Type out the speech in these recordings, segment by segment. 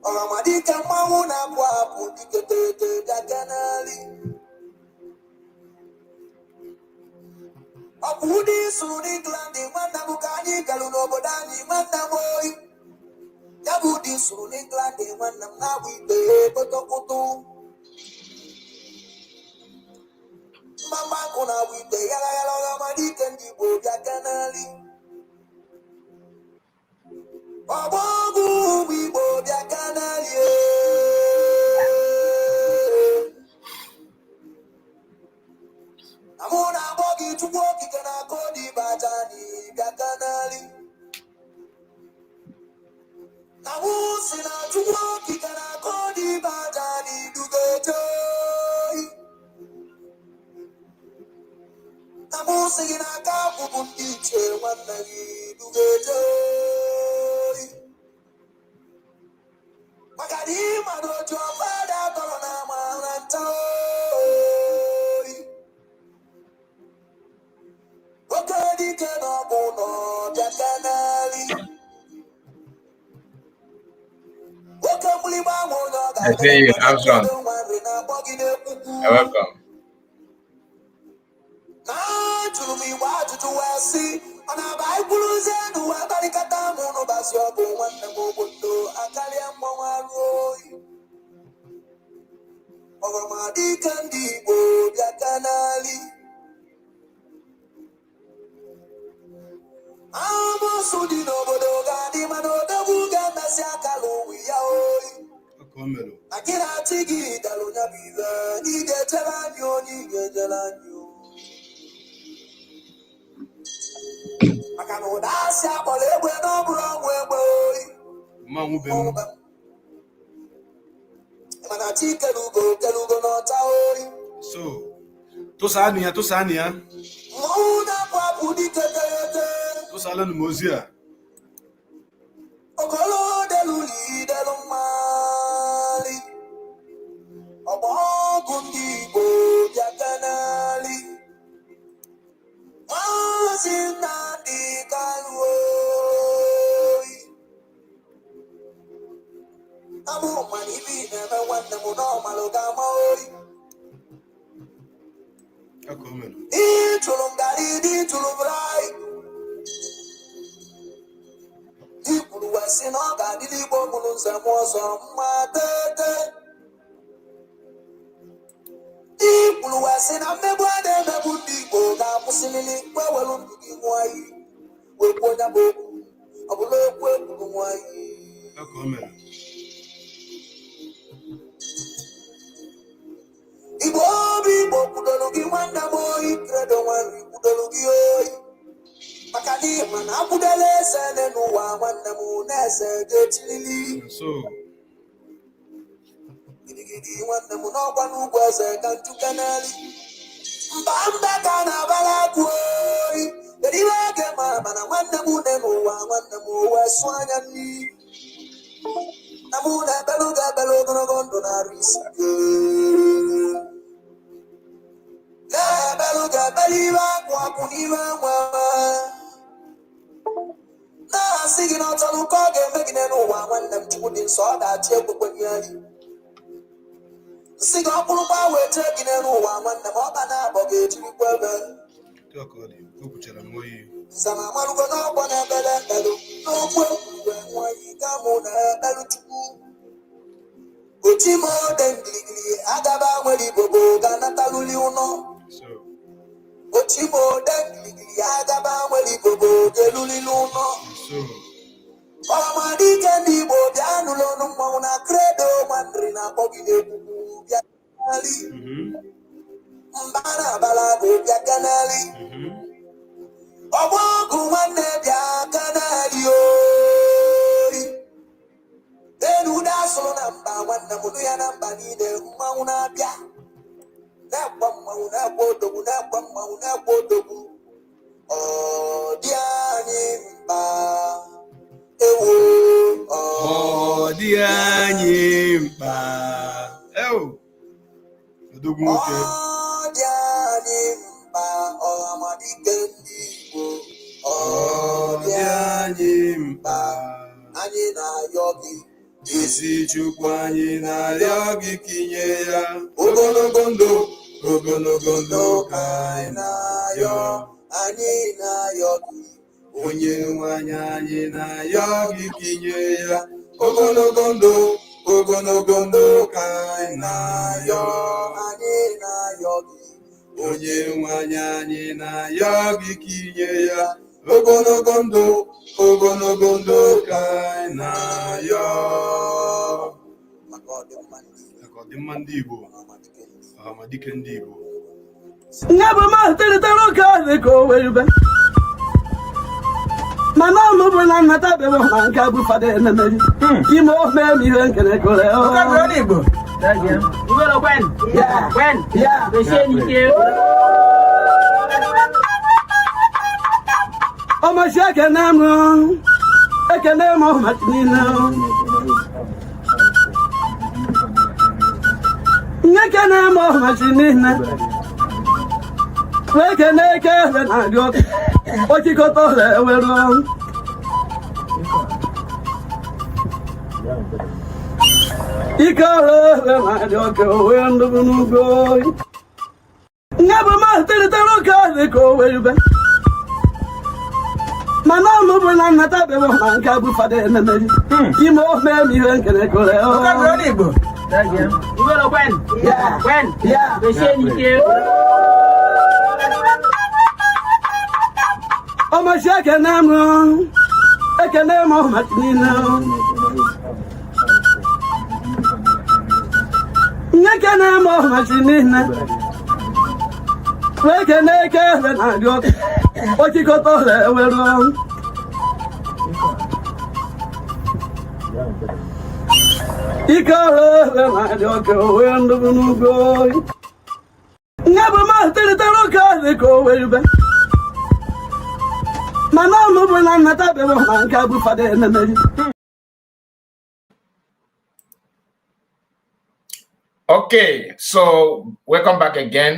Ọramadike mmanwụ na-apụ apụ dike tete bịaka n'ali. Ọ bụ ụdị sụrụ n'England nwanne m ka anyị galụ n'obodo anyị nwanne m oyi. Ya bụ ụdị sụrụ n'England nwanne m na-agba ikpe kpotokpoto. Mama nkụ na-agba ikpe yara yara Ọramadike ndị Igbo bịaka n'ali. Ọgbọ ọgwụ ụmụ Igbo bịaka n'ali. Amụ na-agbọ gị Chukwu okike na kodi baja anyị bịaka n'ali. Amụ si na Chukwu okike na kodi baja anyị dugote. Amụ si gị n'aka abụbụ ndị iche nwanne gị dugote. Maka na ịma na otu ọfada tọrọ na amara nta oyi. Oke dike na ọbụ nọ bịaka n'ali. Oke mgbịrịgba ahụ onye ọ ga-abịa nwanri na-akpọgide ekwukwu. Na jụrụ m Igbo ajụjụ wee sị ọ na-aba ikwuruzie n'ụwa kparịkata mụ n'ụbasi ọgụ nwanne m obodo akarịa mmanwụ arụ oyi. Ọramadike ndị Igbo bịaka n'ali. Amụsụ dị n'obodo ga-adị mana odogwu ga-emesi akara onwe ya oyi. Na gị na-achị gị dalụ ya bụ ibe ị ga-ejere anyị onye ị ga-ejere anyị. Maka na ụda asị akpọrọ egbe n'ọbụrụ ọgwụ egbe oyi. Mana chi kelugo n'ọcha oyi. So, tụsaanụ ya. Mmọnwụ na-apụ apụ dike terete. Tụsaala nụ m ozi a. Okolo delu lidelu mmali. Ọgbọ ọgụ ndị Igbo bịaka n'ali. Maazị Nnamdi Kanu oyi. Amụ mana ibi na-eme nwanne m n'ọmalụ ga-ama oyi. Ịtụrụ ngari n'ịtụrụ brai. Ikwuru wee sị na ọ ga-adịrị Igbo mụrụ nze m ọzọ mma tete. Ikwuru wee sị na mmegbu a na-emegbu ndị Igbo ga-akwụsịrịrị mgbe ewelu ndụ gị nwa iyi. Wekwu onye bụ okwu ọ bụla okwu ekwuru nwa iyi. Igbo obi Igbo kwudoro gị nwanne m oyi. Kredo nwanri kwudoro gị oyi. Maka na ịma na akwụdela eze n'ụwa nwanne m na-eze ga-echirili. Gidigidi nwanne m n'ọgwa n'ugwu eze ka ntuke n'eli. Mba ka na-abara akụ oyi. Kedu ihe oge mara mana nwanne m une n'ụwa nwanne m wee sụọ anya mmiri. Na mụ na-ebelu ga-ebelu ogologo ndụ na-arụ isi. Na-ebelu ga-ebelu iwe akwụ n'ime nwa. Na-asị gị na ọtọrọ ụkọ ọ ga-eme gị n'ụwa nwanne m Chukwu dị nsọ ọ ga-achị ekwekwe nyeri. Nsị gị ọkpụrụ gbanwee jee gị n'ụwa nwanne m ọba na-abọ ga-ejirikwa ebe. Nzama amalụgo n'ọgbọ na-ebele ekpelu n'okwu ekwuwe nwaanyị ka mụ na-ekpelu Chukwu. Ochime ode ngirigiri agaba nwere ibobo ga-anataluli ụnọ. Ochime ode ngirigiri agaba nwere ibobo ga-elulili ụnọ. Ọramadike ndị Igbo bịa nụlụ ọnụ mmanwụ na kredo mandri na-akpọgide ekwukwu bịa n'ali. Mba na-abala bụ bịa kanali. Ọgbọ ọgụ nwanne bịa kanali oyi. Enu ụda asụrụ na mba nwanne m nụ ya na mba niile mmanwụ na-abịa. Na-ekwe mmanwụ na-ekwe odogwu na-ekwe mmanwụ na-ekwe odogwu. Ọ dị anyị mkpa. Ọ dị anyị mkpa. Odogwu nwoke. Ọ dị anyị mkpa Ọramadike ndị Igbo. Ọ dị anyị mkpa. Anyị na-ayọ gị isi Chukwu anyị na-arịọ gị kinye ya ogologo ndụ ka anyị na-arịọ gị onye nwe anyị na-arịọ gị kinye ya ogologo ndụ ka anyị na-arịọ gị onye nwe anyị na-arịọ gị kinye ya ogologo ndụ ka anyị na-arịọ maka ọdịmma ndị Igbo amadike ndị Igbo nne bụ ma teritere oke ahụ ka o wee ube mana ọmụ bụ na nnata bebe ma nke bụ fada enemeri ime ofe m ihe nkere kore ọmachi ekene m ọmachi niile nye kene m ọmachi niile wee kene eke ebe na-adị ọkụ ochikọta ọrịa ewere ike ọrụ ebe na-adị ọkụ wee ndụbụ n'ugbo nye bụ ma teritere oke ahụ ka o wee ube mana ọmụ bụ na nnata bebe ma nke bụ fada enemeri ime ofe m ihe nkere kore ọmachi ekene m ọmachi niile nye kene m ọmachi niile wee kene eke ebe na-adị ọkụ ochikọta ọrịa ewere ike ọrụ ebe na-adị ọkụ wee ndụbụ n'ugbo nye bụ ma teritere oke ahụ ka o wee ube mana ọmụ bụ na nnata bebe ma nke bụ fada enemeri. Okay, so welcome back again.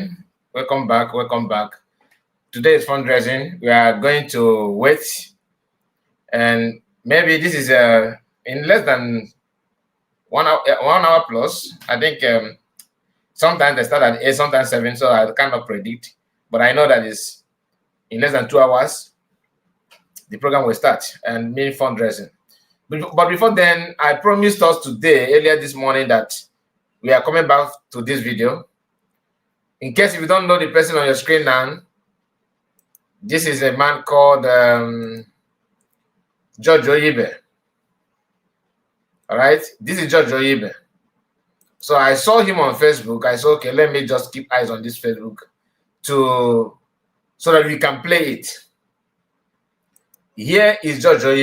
Welcome back. Today is fundraising. We are going to wait, and maybe this is in less than 1 hour plus. I think sometimes they start at 8, sometimes 7, so I cannot predict. But I know that is in less than 2 hours, the program will start and mean fundraising. But before then, I promised us today, earlier this morning, that we are coming back to this video. In case if you don't know the person on your screen now, this is a man called Jojo. All right, this is Jojo. So I saw him on Facebook. I said, okay, let me just keep eyes on this Facebook so that we can play it. Here is Jojo.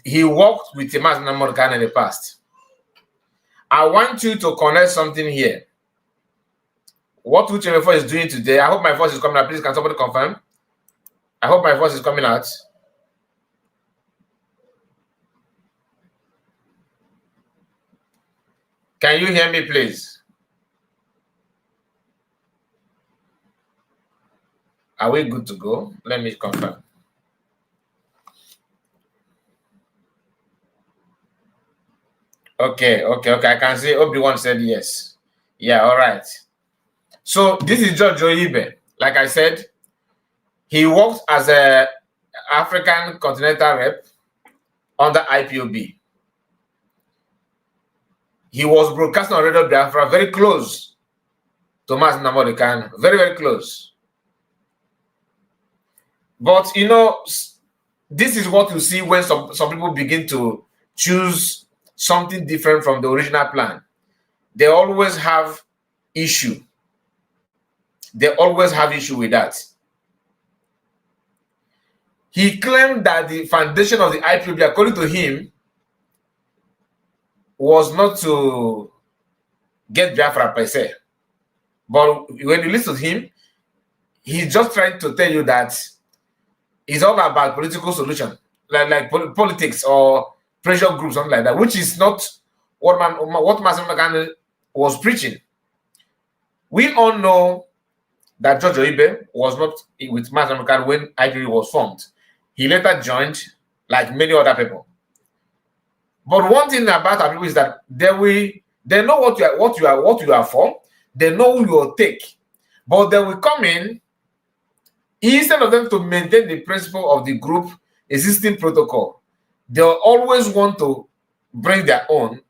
He worked with Timas Namorkan in the past. I want you to connect something here. What Uche is doing today, I hope my voice is coming out. Please, can somebody confirm? I hope my voice is coming out. Can you hear me, please? Are we good to go? Let me confirm. Okay. I can see Obi-Wan said yes. Yeah, all right. So this is Jojo. Like I said, he worked as a African Continental Rep under IPOB. He was broadcasting on Radio Biafra, very close to Mas Namorikan, very, very close. But you know, this is what you see when some people begin to choose something different from the original plan. They always have issue. They always have issue with that. He claimed that the foundation of the IPOB, according to him, was not to get Biafra per se. But when you listen to him, he's just trying to tell you that it's all about political solution, like politics or pressure groups, something like that, which is not what Masan was preaching. We all know that Jojo was not with Masan when IPOB was formed. He later joined, like many other people. But one thing about our people is that they know what you are for. They know who you will take, but they will come in instead of them to maintain the principle of the group existing protocol. They'll always want to bring their own,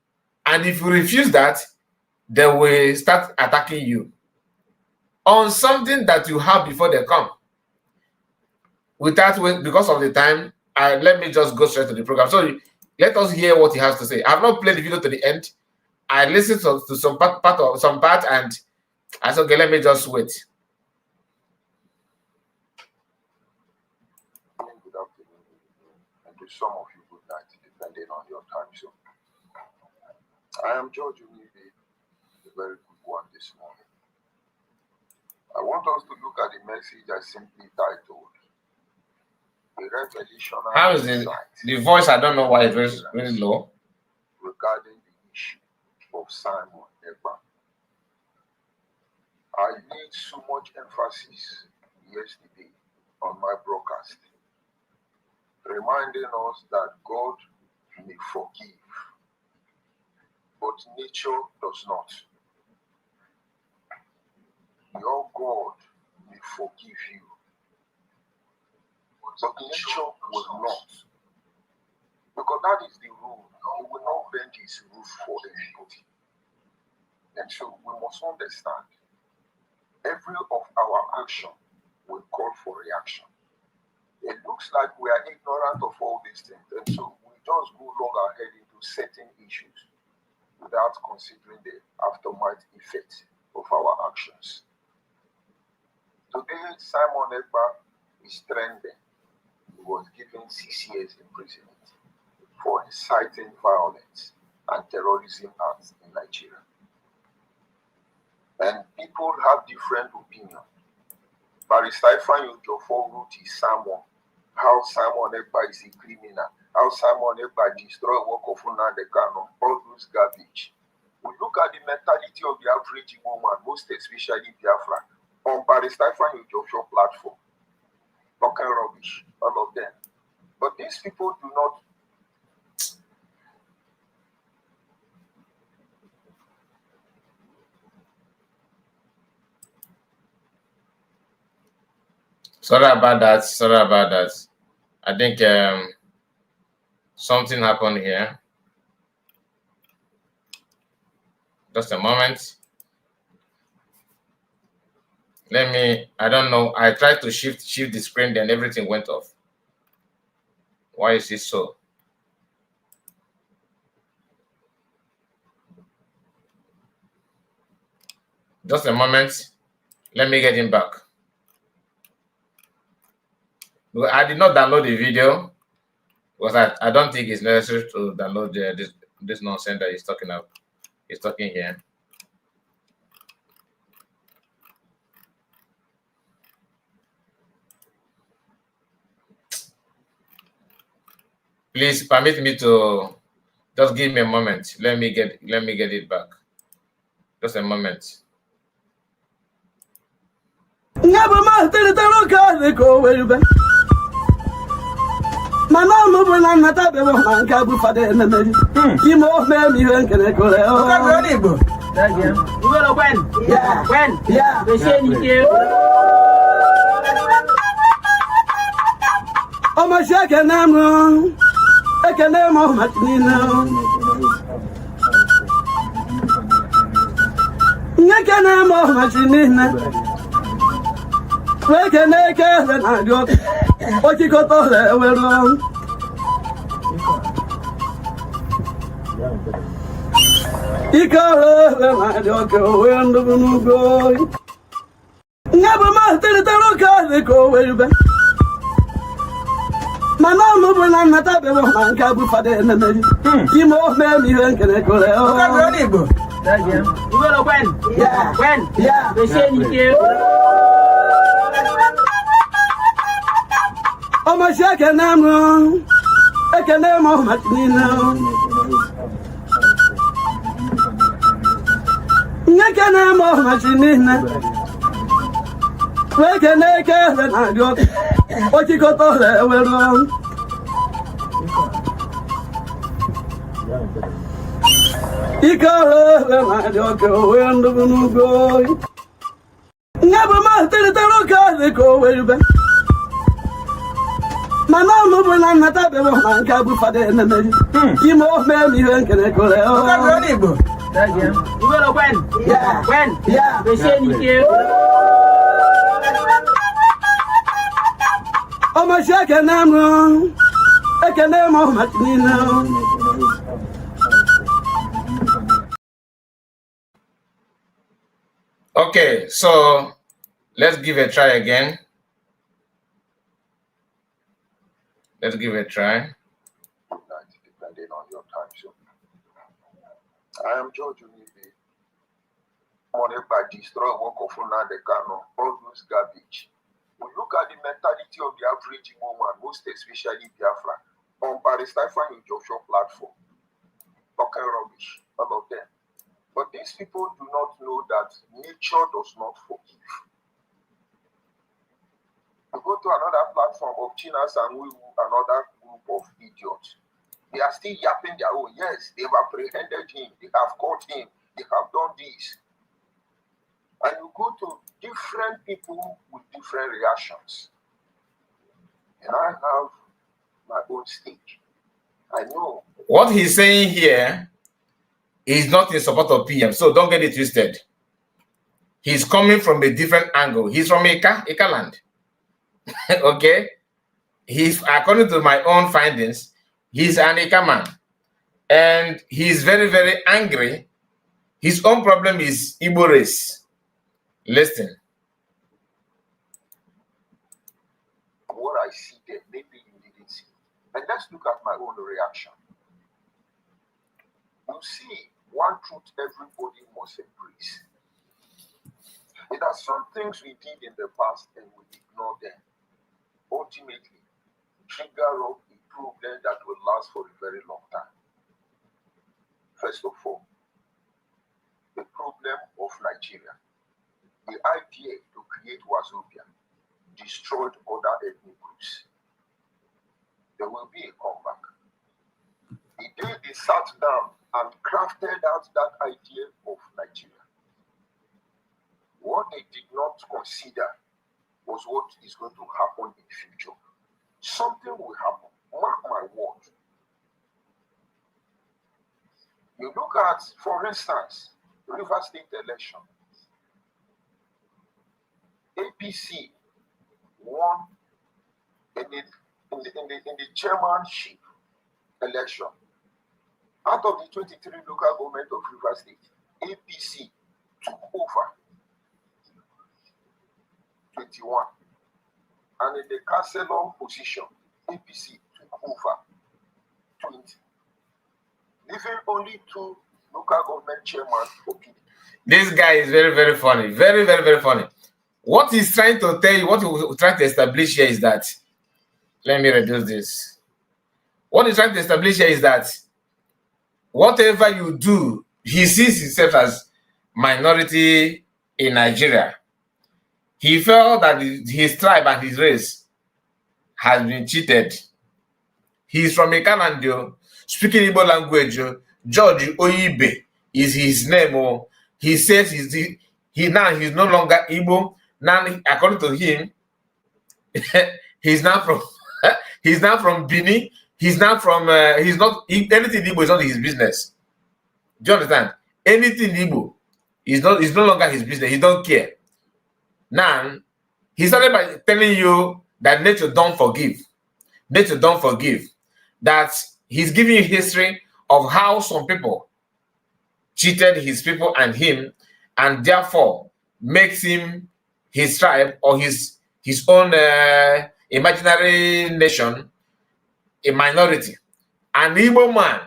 and if you refuse that, they will start attacking you on something that you have before they come. Because of the time, let me just go straight to the program. So let us hear what he has to say. I've not played the video to the end. I listened to some part, and I said, okay, let me just wait. Good afternoon, and to some of you, good night, depending on your time zone. I am Jojo, a very good one this morning. I want us to look at the message I simply titled, The Revelational How is the voice? I don't know why it's very low. Regarding the issue of Simon Ekpa. I laid so much emphasis yesterday on my broadcast, reminding us that God may forgive, but nature does not. Your God may forgive you, but nature will not. Because that is the rule. He will not bend his rule for anybody. And so we must understand every of our action will call for reaction. It looks like we are ignorant of all these things, and so we just go long ahead into certain issues without considering the aftermath effect of our actions. Today, Simon Ekpa is trending. He was given 6 years imprisonment for inciting violence and terrorism acts in Nigeria. And people have different opinions. Barrister Jojo wrote his sermon, how Simon Ekpa is a criminal, how Simon Ekpa destroyed work of Nnamdi Kanu, all those garbage. We look at the mentality of the average woman, most especially Biafra, on Barrister Jojo platform. Talking rubbish, all of them. But these people do not. Sorry about that. I think something happened here. Just a moment. I don't know. I tried to shift the screen, then everything went off. Why is it so? Just a moment. Let me get him back. I did not download the video because I don't think it's necessary to download this nonsense that he's talking about. He's talking here. Please permit me to just give me a moment. Let me get it back. Just a moment. Ikala my Jojo and the go. Never master the roca they go way back. My mama will not have a man cabu for the enemy. You more man even can I call it. You will when? Yeah. When? Yeah. They say you. Oh, my shack and I'm wrong. I can name how much me now. Okay, so let's give a try again. Let's give it a try. Depending on your time zone. I am Jojo. Money by destroy work of the cano, all those garbage. We look at the mentality of the average woman, most especially Biafra, on Restructuring Jojo platform. Talking rubbish, all of them. But these people do not know that nature does not forgive. You go to another platform of Chinas and another group of idiots. They are still yapping their own. Yes, they've apprehended him, they have caught him, they have done this. And you go to different people with different reactions. And I have my own stage. I know. What he's saying here is not in support of PM, so don't get it twisted. He's coming from a different angle. He's from Ika land. Okay? He's, according to my own findings, he's an Ika man. And he's very, very angry. His own problem is Igbo race. Listen. What I see there, maybe you didn't see. And let's look at my own reaction. You see, one truth everybody must embrace. There are some things we did in the past and we ignore them. Ultimately, trigger up a problem that will last for a very long time. First of all, the problem of Nigeria. The idea to create Wazobia destroyed other ethnic groups. There will be a comeback. The day they sat down and crafted out that idea of Nigeria, what they did not consider was what is going to happen in the future. Something will happen. Mark my word. You look at, for instance, River State election. APC won in the chairmanship election. Out of the 23 local government of River State, APC took over 21. And in the councillor position, APC took over 20. Leaving only 2 local government chairmen for PDP. This guy is very, very funny. Very, very, very funny. What he's trying to tell you, what he's trying to establish here is that, let me reduce this. What he's trying to establish here is that whatever you do, he sees himself as minority in Nigeria. He felt that his tribe and his race has been cheated. He's from Ikalandio, speaking Igbo language. George Oyibe is his name. He says he's no longer Igbo. Now, according to him, he's now from Benin. He's not anything Igbo is not his business. Do you understand? Anything Igbo is no longer his business. He don't care. Now, he started by telling you that nature don't forgive. Nature don't forgive. That he's giving you history of how some people cheated his people and him, and therefore makes him his tribe or his own imaginary nation a minority. An Igbo man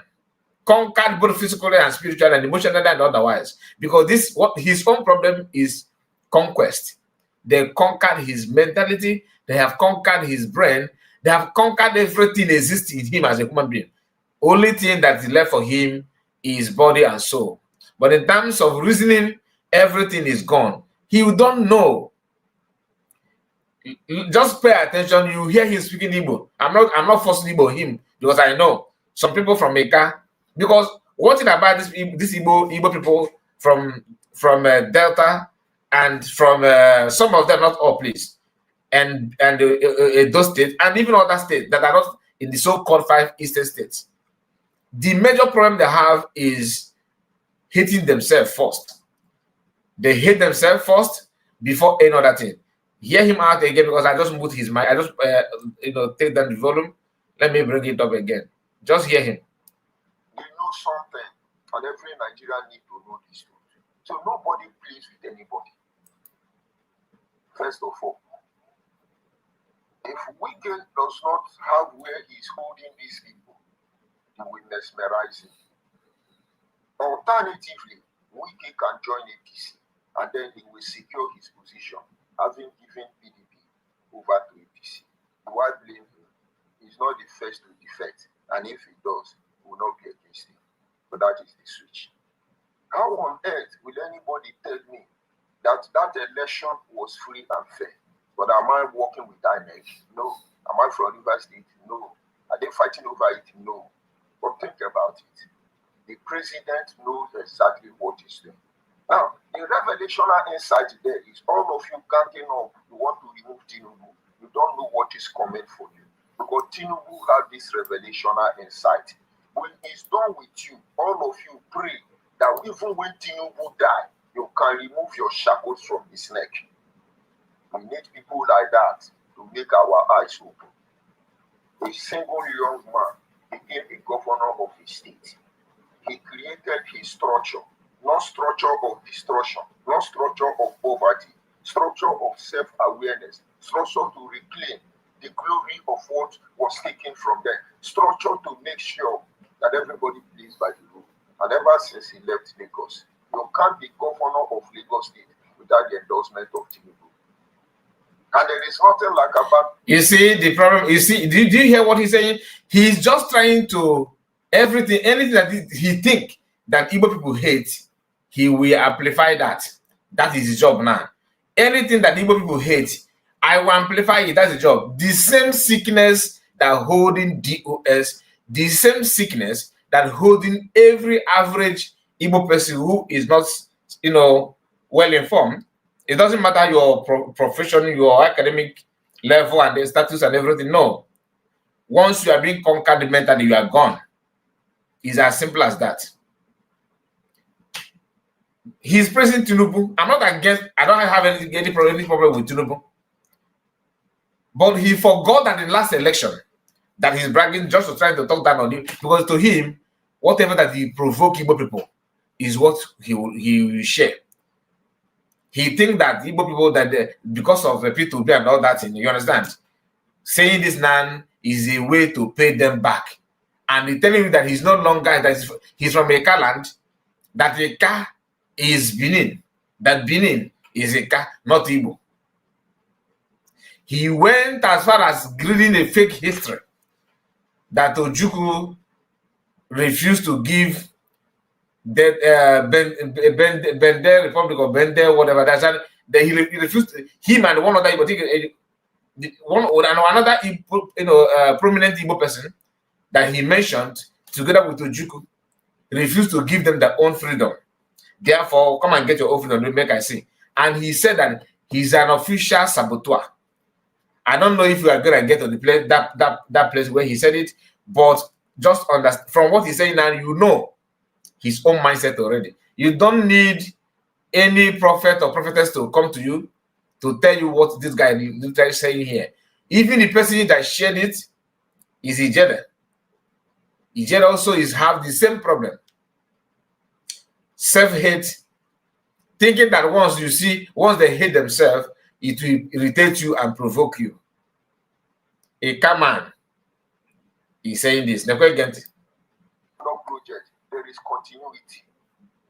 conquered both physically and spiritually and emotionally and otherwise, because his own problem is conquest. They conquered his mentality, they have conquered his brain, they have conquered everything existing in him as a human being. Only thing that is left for him is body and soul. But in terms of reasoning, everything is gone. He don't know. Just pay attention. You hear him speaking Igbo. I'm not forcing Igbo him, because I know some people from Eka. Because One thing about this Igbo people from Delta and from some of them, not all, please, and those states and even other states that are not in the so-called 5 eastern states, the major problem they have is hating themselves first. They hate themselves first before any other thing. Hear him out again, because I just moved his mic. I just take down the volume. Let me bring it up again. Just hear him. They know something, and every Nigerian need to know this truth. So nobody plays with anybody. First of all, if Wike does not have where he's holding these people, he will mesmerize him. Alternatively, Wike can join APC, and then he will secure his position, having given PDP over to APC. Do I blame him? He's not the first to defect, and if he does, he will not be against him. But that is the switch. How on earth will anybody tell me that election was free and fair? But am I working with INEC? No. Am I from River State? No. Are they fighting over it? No. But think about it. The president knows exactly what he's doing. Now, the revelational insight there is all of you counting up, you want to remove Tinubu. You don't know what is coming for you. Because Tinubu had this revelational insight. When he's done with you, all of you pray that even when Tinubu die, you can remove your shackles from his neck. We need people like that to make our eyes open. A single young man became a governor of his state. He created his structure, not structure of destruction, not structure of poverty, structure of self-awareness, structure to reclaim the glory of what was taken from them, structure to make sure that everybody plays by the rule. And ever since he left Lagos, you can't be governor of Lagos State without the endorsement of Tinubu. And there is nothing like about... You see the problem. You see, do you hear what he's saying? He's just trying to anything that he think that Igbo people hate, he will amplify that. That is his job now. Anything that Igbo people hate, I will amplify it. That's the job. The same sickness that holding DOS, the same sickness that holding every average Igbo person who is not, well informed. It doesn't matter your profession, your academic level, and the status and everything. No. Once you are being conquered mentally, you are gone. It's as simple as that. He's praising Tinubu. I'm not against, I don't have any problem with Tinubu. But he forgot that in the last election, that he's bragging just to try to talk down on him, because to him, whatever that he provoke Igbo people is what he will share. He think that Igbo people, that because of the P2B and all that thing, you understand? Saying this now is a way to pay them back. And he's telling you that he's no longer, that he's from Eka land, that Eka is Benin, that Benin is Eka, not Igbo. He went as far as reading a fake history that Ojukwu refused to give that Bender Republic or Bender, whatever that's that he refused. Him and one other Igbo, another prominent Igbo person that he mentioned together with Ojukwu refused to give them their own freedom. Therefore, come and get your own freedom, make I see. And he said that he's an official saboteur. I don't know if you are gonna get to the place that place where he said it, but just understand from what he's saying now, you know his own mindset already. You don't need any prophet or prophetess to come to you to tell you what this guy is saying here. Even the person that shared it is Ijede. Ijede also have the same problem. Self-hate, thinking that once they hate themselves, it will irritate you and provoke you. A man is saying this. No project, there is continuity.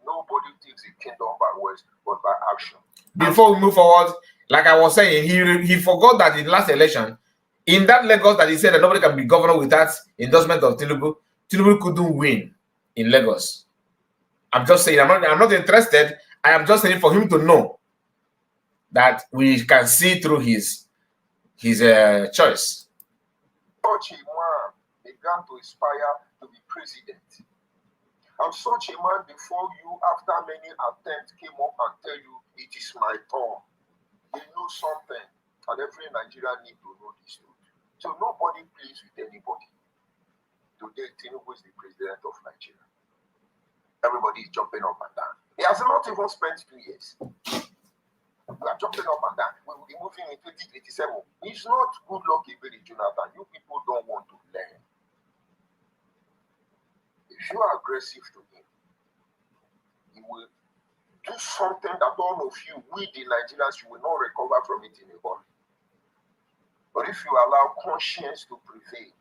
Nobody takes the kingdom by words, but by action. Before we move forward, like I was saying, he forgot that in the last election, in that Lagos that he said that nobody can be governor without endorsement of Tinubu, Tinubu couldn't win in Lagos. I'm just saying, I'm not interested. I am just saying for him to know that we can see through his choice. Such a man began to aspire to be president. I'm such a man before you, after many attempts, came up and tell you it is my turn. They know something, and every Nigerian need to know this truth. So nobody plays with anybody. Today, Tinubu is the president of Nigeria. Everybody is jumping up and down. He has not even spent 2 years. We are jumping up and down. We will be moving in 2027. It's not good luck, Iberi Jonathan. You people don't want to learn. If you are aggressive to him, he will do something that all of you, we the Nigerians, you will not recover from it in a hurry. But if you allow conscience to prevail,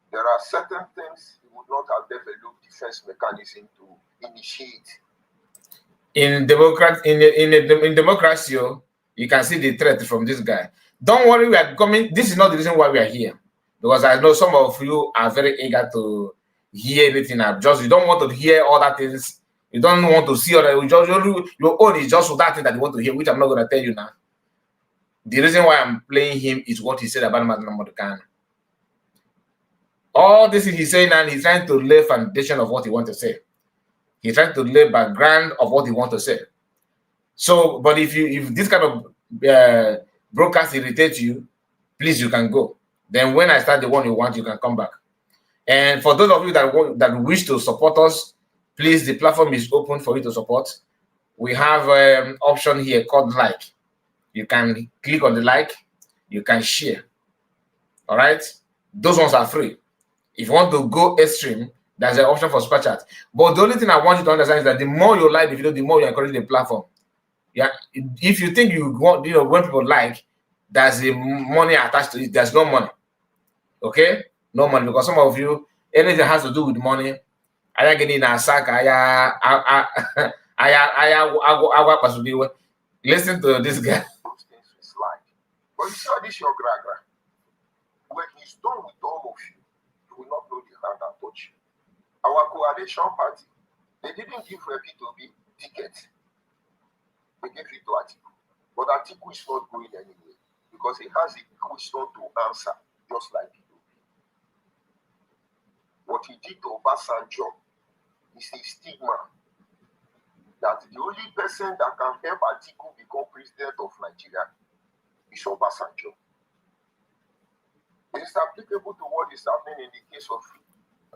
there are certain things he would not have developed defense mechanism to initiate. In democracy, you can see the threat from this guy. Don't worry, we are coming. This is not the reason why we are here, because I know some of you are very eager to hear anything. You don't want to hear other things. You don't want to see other. Your own is just that thing that you want to hear, which I'm not going to tell you now. The reason why I'm playing him is what he said about Madam Modukan. All this he's saying, and he's trying to lay foundation of what he wants to say. He's trying to lay background of what he wants to say. So, but if this kind of broadcast irritates you, please, you can go. Then when I start the one you want, you can come back. And for those of you that wish to support us, please, the platform is open for you to support. We have an option here called like. You can click on the like, you can share. All right? Those ones are free. If you want to go extreme, there's an option for super chat. But the only thing I want you to understand is that the more you like the video, the more you encourage the platform. Yeah. If you think you want, when people like, there's a money attached to it. There's no money. Okay? No money. Because some of you, anything has to do with money. I am getting a sack. Listen to this guy. But you see how this your gragra. When he's done with all of you, you will not know the hand that touch you. Our coalition party, they didn't give Repitobi ticket. They gave it to Atiku. But Atiku is not going anywhere because he has a question to answer, just like P2P. What he did to Obasanjo is a stigma that the only person that can help Atiku become president of Nigeria is Obasanjo. It is applicable to what is happening in the case of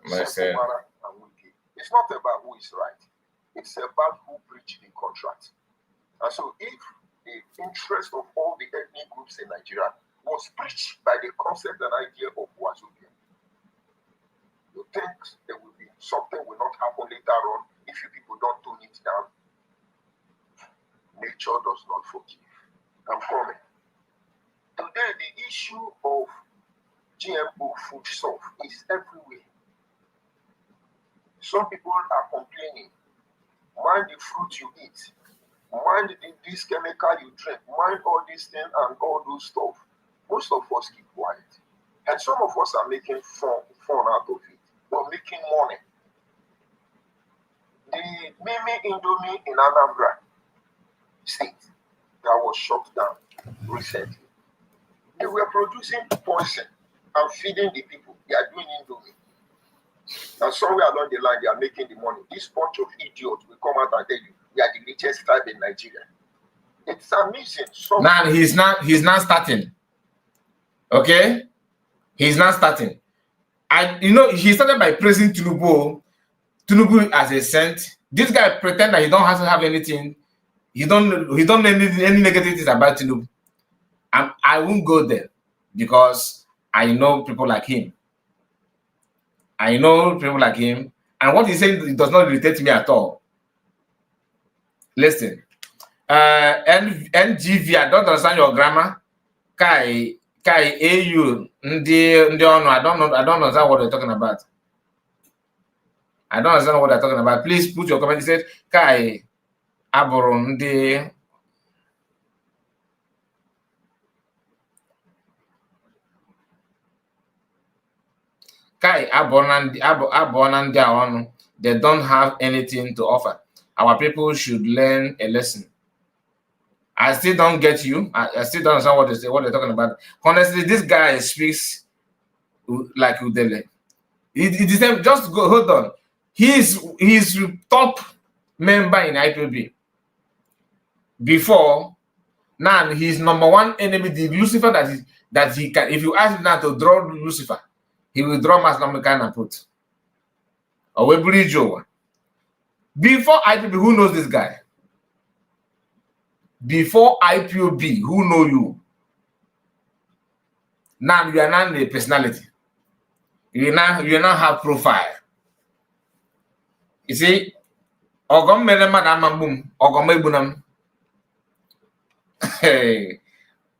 Sekumara and Wike. It's not about who is right. It's about who breached the contract. And so if the interest of all the ethnic groups in Nigeria was breached by the concept and idea of Wazobia, you think there will be something will not happen later on if you people don't tone it down? Nature does not forgive. I'm coming. Today, the issue of GMO food stuff is everywhere. Some people are complaining. Mind the fruit you eat. Mind this chemical you drink. Mind all these things and all those stuff. Most of us keep quiet. And some of us are making fun out of it. We're making money. The Mimi Indomie in Anambra State that was shut down recently. They were producing poison and feeding the people. They are doing Indomie. And somewhere along the line, they are making the money. This bunch of idiots will come out and tell you, we are the richest tribe in Nigeria. It's amusing. Now he's not starting. Okay? He's not starting. And he started by praising Tinubu as a saint. This guy pretend that he don't have anything. He don't know any negative things about Tinubu. I won't go there because I know people like him. And what he's saying does not irritate me at all. Listen. NGV, I don't understand your grammar. Kai AU, I don't understand what they're talking about. I don't understand what they're talking about. Please put your comment. He said, Kai Aboron, Kai Abonandi, they don't have anything to offer. Our people should learn a lesson. I still don't get you. I still don't understand what they're talking about. Honestly, this guy speaks like Udele. It is them. Just go. Hold on. He's top member in IPOB. Before now, his number one enemy, the Lucifer that he can. If you ask him now to draw Lucifer, he will draw Masnomican and put. Or Jojo. Before IPOB, who knows this guy? Before IPOB, who know you? Now you are not the personality. You now have profile. You see, Ogom Melemad Ogom Ebunam. Hey,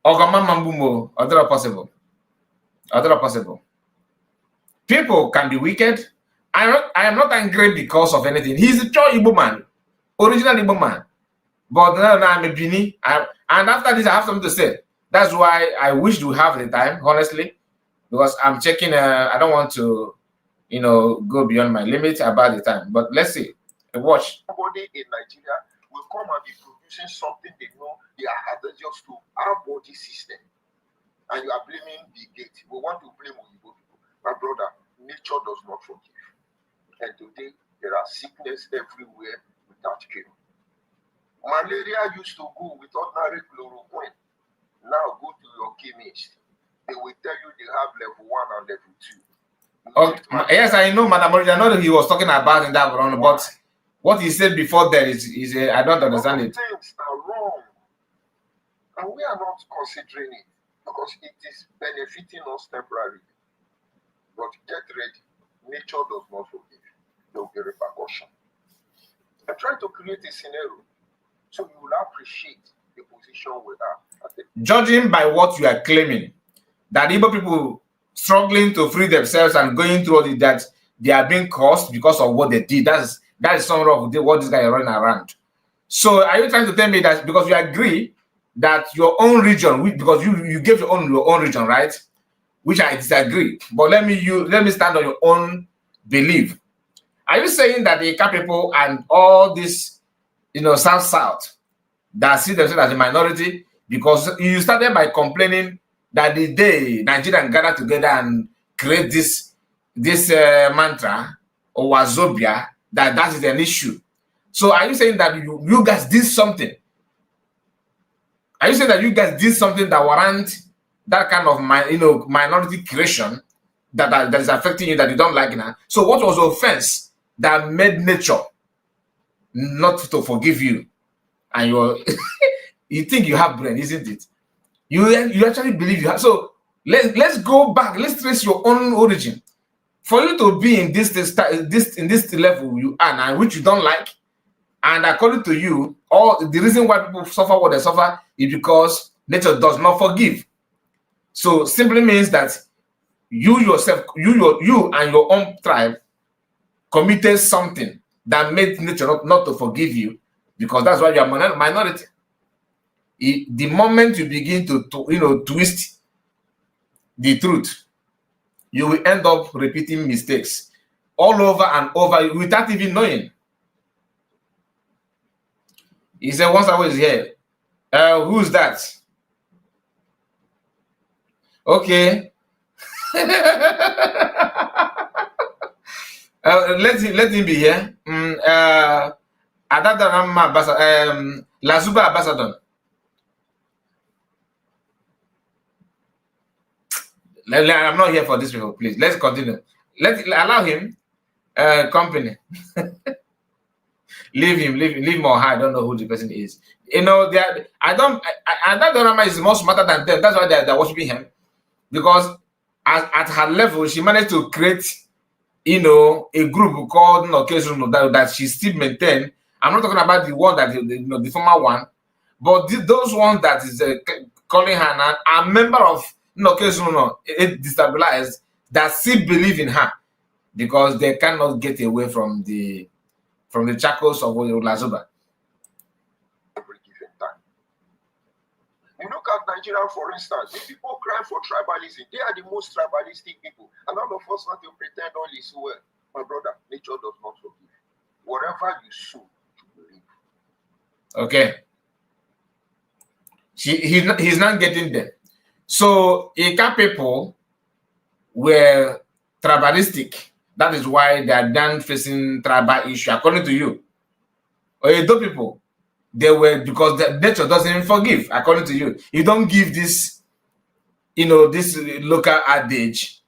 Ogom Mambumo, other possible. Other possible. People can be wicked. I am not angry because of anything. He's a true Igbo man, original Igbo man. But now I'm a Bini. And after this, I have something to say. That's why I wish to have the time, honestly, because I'm checking. I don't want to, go beyond my limit about the time. But let's see. Watch. Somebody in Nigeria will come and be producing something they know they are adverse to our body system, and you are blaming the gate. We want to blame Oyibo people. My brother, nature does not forgive. And today, there are sickness everywhere without cure. Malaria used to go with ordinary chloroquine. Now go to your chemist. They will tell you they have level 1 and level 2. Yes, I know, Madam Orija. I know that he was talking about in that one, but what he said before that is I don't understand it. Things are wrong. And we are not considering it because it is benefiting us temporarily. But get ready. Nature does not forgive. There will be repercussion. I'm trying to create a scenario so you will appreciate the position we are. Judging by what you are claiming, that Igbo people struggling to free themselves and going through all that, they are being caused because of what they did. That is some of what this guy is running around. So are you trying to tell me that because you agree that your own region, because you gave your own region, right? Which I disagree. But let me stand on your own belief. Are you saying that the Ika people and all this, South that see themselves as a minority? Because you started by complaining that the day Nigerians gather together and create this mantra or wazobia, that is an issue. So are you saying that you guys did something? Are you saying that you guys did something that warrant that kind of minority creation that is affecting you that you don't like now? So what was the offense that made nature not to forgive you? And you think you have brain, isn't it? You actually believe you have. So let's go back. Let's trace your own origin. For you to be in this level you are now, which you don't like, and according to you, all the reason why people suffer what they suffer is because nature does not forgive. So simply means that you yourself, you and your own tribe committed something that made nature not to forgive you, because that's why you are minority. The moment you begin to twist the truth, you will end up repeating mistakes all over and over without even knowing. He said, once I was here, who's that? Okay. Let him be here. Lazuba Ambassador. I'm not here for this people, please. Let's continue. Allow him company. Leave him or her. I don't know who the person is. Adadorama is more smarter than them. That's why they're worshiping him. Because at her level, she managed to create, a group called Nokezuno that she still maintains. I'm not talking about the one that the former one, but those ones that is calling her now are member of Nokezuno, destabilized, that still believe in her because they cannot get away from the shackles of Lazuba. You look at Nigeria, for instance, the people cry for tribalism. They are the most tribalistic people. And all of us want to pretend all is well. My brother, nature does not forgive. Whatever you sow, you believe. Okay. He's not getting there. So Ika people were tribalistic That is why they are done facing tribal issue, according to you. Or Edo people, they were, because the nature doesn't forgive, according to you. You don't give this, this local adage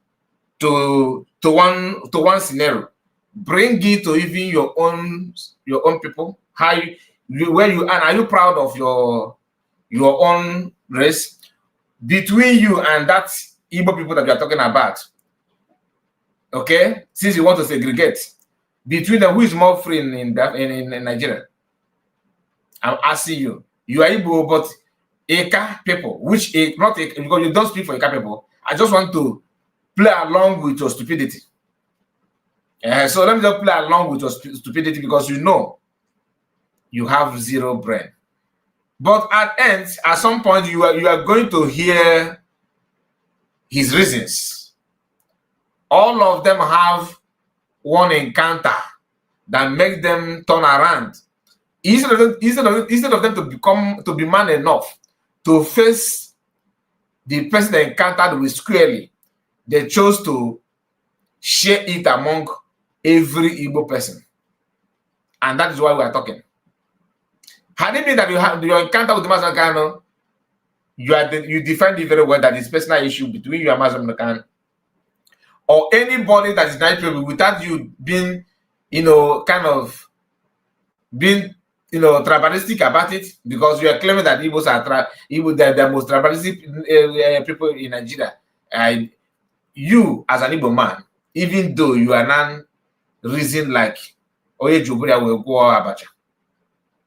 to one scenario. Bring it to even your own people. How where you are you proud of your own race? Between you and that Igbo people that you are talking about, okay? Since you want to segregate between them, who is more free in Nigeria? I'm asking you. You are Igbo, but Eka people, which not Eka, because you don't speak for Eka people. I just want to play along with your stupidity. So let me just play along with your stupidity, because you have zero brain. But at some point, you are going to hear his reasons. All of them have one encounter that makes them turn around. Instead of them to be man enough to face the person they encountered with squarely, they chose to share it among every Igbo person. And that is why we are talking. Had it been that you have your encounter with the Master Kano, you define it very well that it's personal issue between you and Master Kano, or anybody that is not people, without you being, kind of being, tribalistic about it, because you are claiming that Igbos are the most tribalistic people in Nigeria. And you, as an Igbo man, even though you are not reason like Oye Juburia will go Abacha,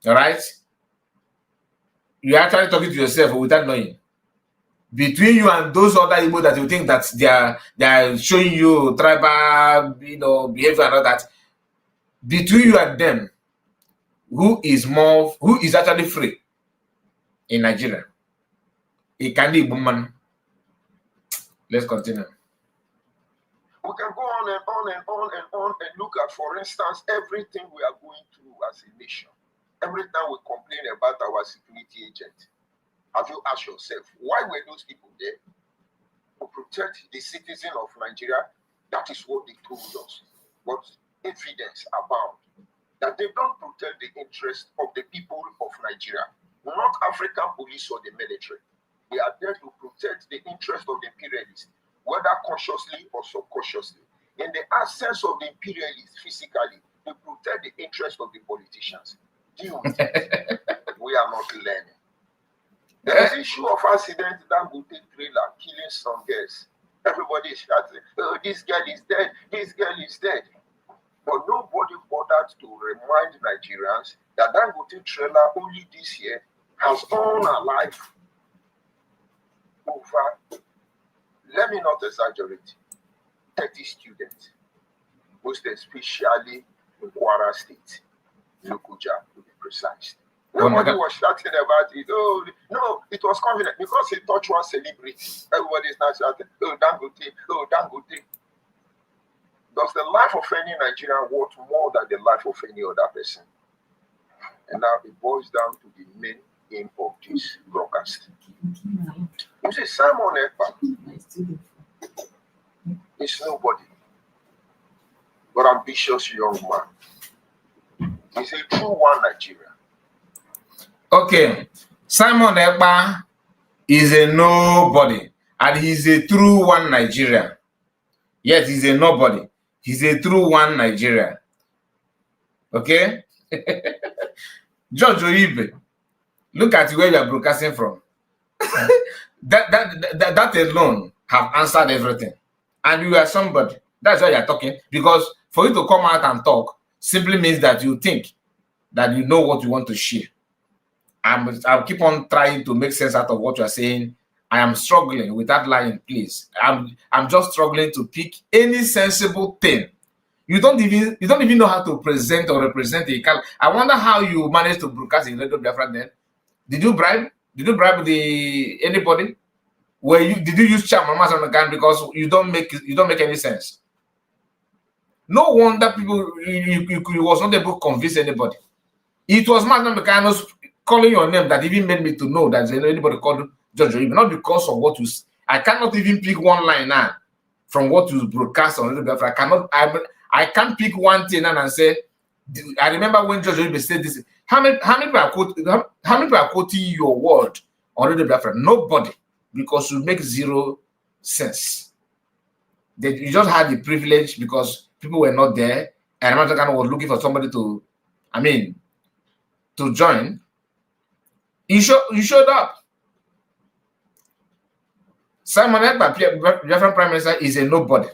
all right? You're actually talking to yourself without knowing. Between you and those other Igbo that you think that they are showing you tribal, behavior and all that, between you and them, who is actually free in Nigeria? A candy woman. Let's continue. We can go on and on and on and on and look at, for instance, everything we are going through as a nation. Every time we complain about our security agent, have you asked yourself, why were those people there? To protect the citizen of Nigeria? That is what they told us. But evidence abound that they don't protect the interest of the people of Nigeria, not African police or the military. They are there to protect the interest of the imperialists, whether consciously or subconsciously. In the absence of the imperialists physically, they protect the interest of the politicians. Deal with it. We are not learning. There is issue of accident that will take trailer killing some girls. Everybody is shouting, oh, this girl is dead, this girl is dead. But nobody bothered to remind Nigerians that Dangote trailer only this year has earned a life over, let me not exaggerate, 30 students, most especially in Kwara State, Lokoja to be precise. Nobody was shouting about it. Oh, no, it was convenient because he touched one celebrity. Everybody is now shouting, oh, Dangote, oh, Dangote. Does the life of any Nigerian worth more than the life of any other person? And now it boils down to the main aim of this broadcast. You see, Simon Ekpa is nobody but ambitious young man. He's a true one Nigeria. Okay, Simon Ekpa is a nobody, and he's a true one Nigeria. Yes, he's a nobody. He's a true one Nigeria. Okay? Jojo Ibe, look at where you are broadcasting from. that alone have answered everything. And you are somebody. That's why you are talking. Because for you to come out and talk simply means that you think that you know what you want to share. I'll keep on trying to make sense out of what you are saying. I am struggling without lying, please. I'm just struggling to pick any sensible thing. You don't even know how to present or represent a car. I wonder how you managed to broadcast in Radio Biafra then. Did you bribe? Did you bribe anybody? Did you use charm on the gun? Because you don't make any sense. No wonder you was not able to convince anybody. It was Master Mechanos calling your name that even made me to know that there's anybody called Jojo, not because of what you. I cannot even pick one line now from what you broadcast on Radio Biafra. I can't pick one thing and say, I remember when Jojo said this. How many people are quoting your word on Radio Biafra? Nobody, because you make zero sense. That you just had the privilege because people were not there, and American was looking for somebody to, to join. You showed up. Simon Ekpa, Biafran Prime Minister, is a nobody.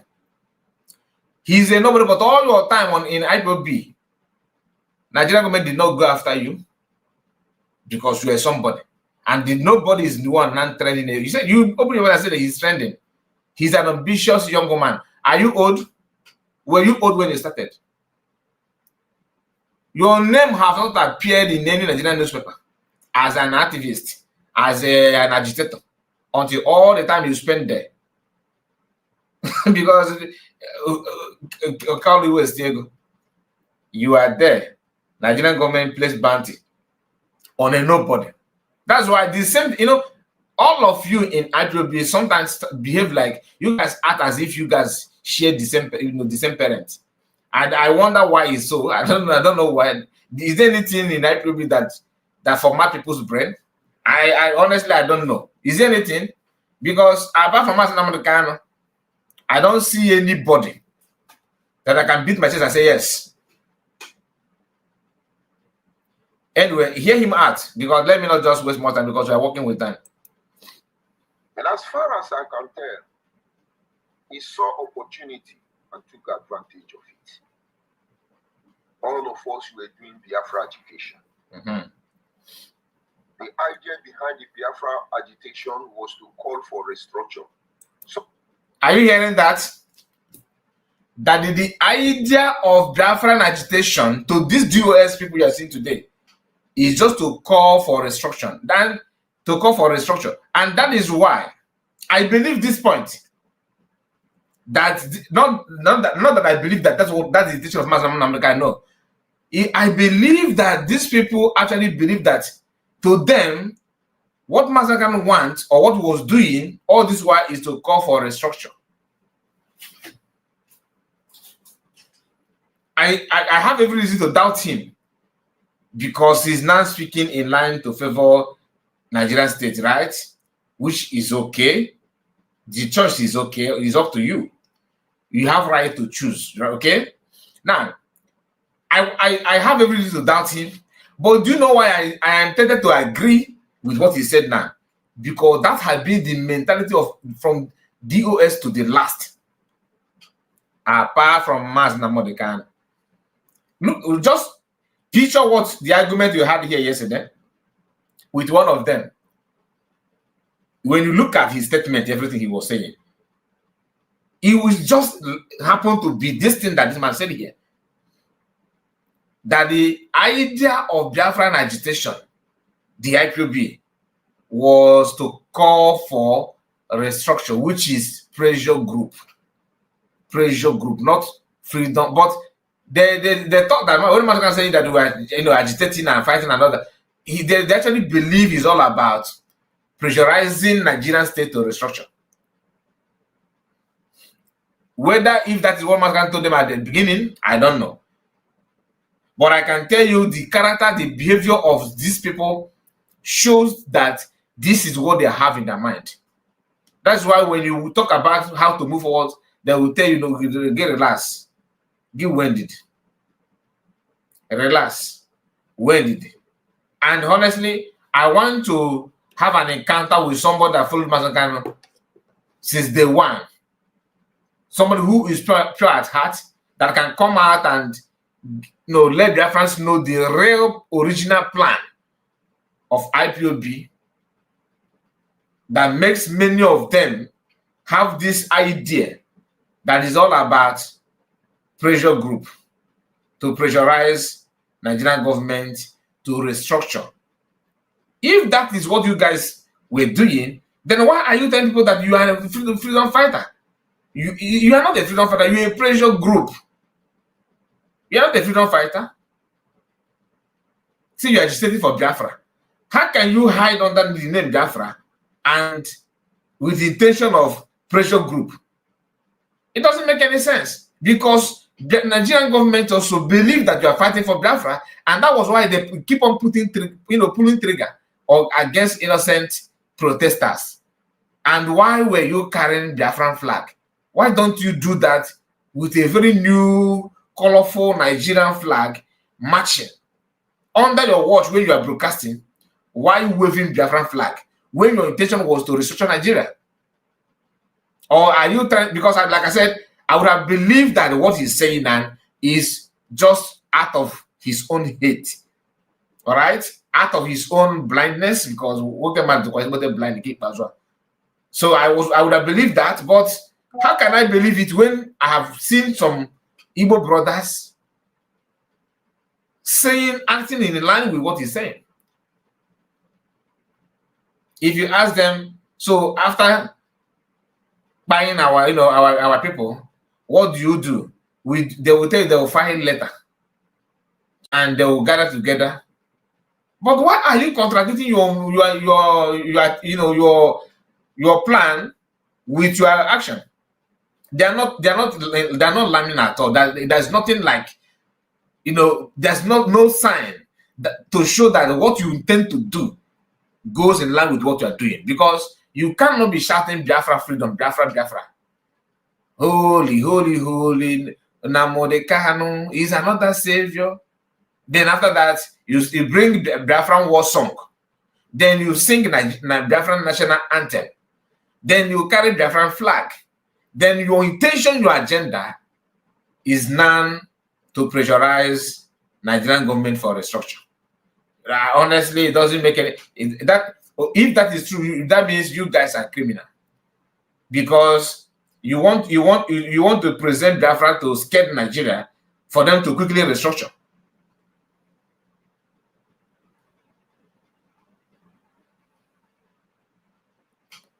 He's a nobody, but all your time in IPOB, Nigerian government did not go after you because you are somebody. And the nobody is the one not trending. You said you open your mouth and say that he's trending. He's an ambitious young man. Are you old? Were you old when you started? Your name has not appeared in any Nigerian newspaper as an activist, as an agitator, until all the time you spend there. Because you are there. Nigerian government placed bounty on a nobody. That's why the same, all of you in IPOB sometimes behave like you guys act as if you guys share the same, the same parents. And I wonder why it's so. I don't know why. Is there anything in IPOB that format people's brain? I honestly I don't know. Is there anything? Because apart from us, I don't see anybody that I can beat my chest and say yes. Anyway, hear him out, because let me not just waste more time because we are working with time. And as far as I can tell, he saw opportunity and took advantage of it. All of us were doing Biafra agitation. The idea behind the Biafra agitation was to call for restructure. So, are you hearing that? That the idea of Biafran agitation to these DOS people you are seeing today is just to call for restructure. And that is why I believe this point. That not that I believe that that's the teaching of Master America. No. I believe that these people actually believe that to them, what Master wants or what he was doing all this while is to call for restructure. I have every reason to doubt him, because he's now speaking in line to favor Nigerian state, right? Which is okay. The choice is okay. It's up to you. You have right to choose, okay? Now, I have every reason to doubt him, but do you know why I am tempted to agree with what he said now? Because that has been the mentality from DOS to the last. Apart from Mas Namodekan. Look, just picture what the argument you had here yesterday with one of them. When you look at his statement, everything he was saying, it was just happened to be this thing that this man said here. That the idea of Biafran agitation, the IPOB, was to call for a restructure, which is pressure group, not freedom. But they thought that when Master saying that we were agitating and fighting and all that, they actually believe it's all about pressurizing Nigerian state to restructure. Whether if that is what Master told them at the beginning, I don't know. But I can tell you the character, the behavior of these people shows that this is what they have in their mind. That's why when you talk about how to move forward, they will tell you, get relaxed. Get winded. Relax. Winded. And honestly, I want to have an encounter with somebody that followed Master since day one. Somebody who is pure at heart, that can come out and let Biafrans know the real original plan of IPOB that makes many of them have this idea that is all about pressure group to pressurize Nigerian government to restructure. If that is what you guys were doing, then why are you telling people that you are a freedom fighter? You are not a freedom fighter, you're a pressure group. You're not a freedom fighter. See, you're agitating for Biafra. How can you hide under the name Biafra and with the intention of pressure group? It doesn't make any sense, because the Nigerian government also believe that you are fighting for Biafra, and that was why they keep on pulling trigger or against innocent protesters. And why were you carrying Biafran flag? Why don't you do that with a very new, colorful Nigerian flag marching under your watch when you are broadcasting? Why waving Biafran flag when your intention was to restructure Nigeria? Or are you trying, because like I said, I would have believed that what he's saying now is just out of his own hate. All right? Out of his own blindness, because what man to blind keep as well. So I would have believed that, but how can I believe it when I have seen some Igbo brothers acting in line with what he's saying? If you ask them, so after buying our people, what do you do? They will tell you they will file a letter and they will gather together. But why are you contradicting your plan with your action? They're not landing at all. There's nothing like, there's no sign to show that what you intend to do goes in line with what you are doing, because you cannot be shouting Biafra freedom, Biafra, Biafra. Holy, holy, holy, Namode Kahanu is another savior. Then after that, you bring the Biafran war song. Then you sing Biafran national anthem. Then you carry Biafran flag. Then your intention, your agenda is none to pressurize Nigerian government for restructure. Honestly, it doesn't make any if that is true, that means you guys are criminal, because you want to present Biafra to scare Nigeria for them to quickly restructure.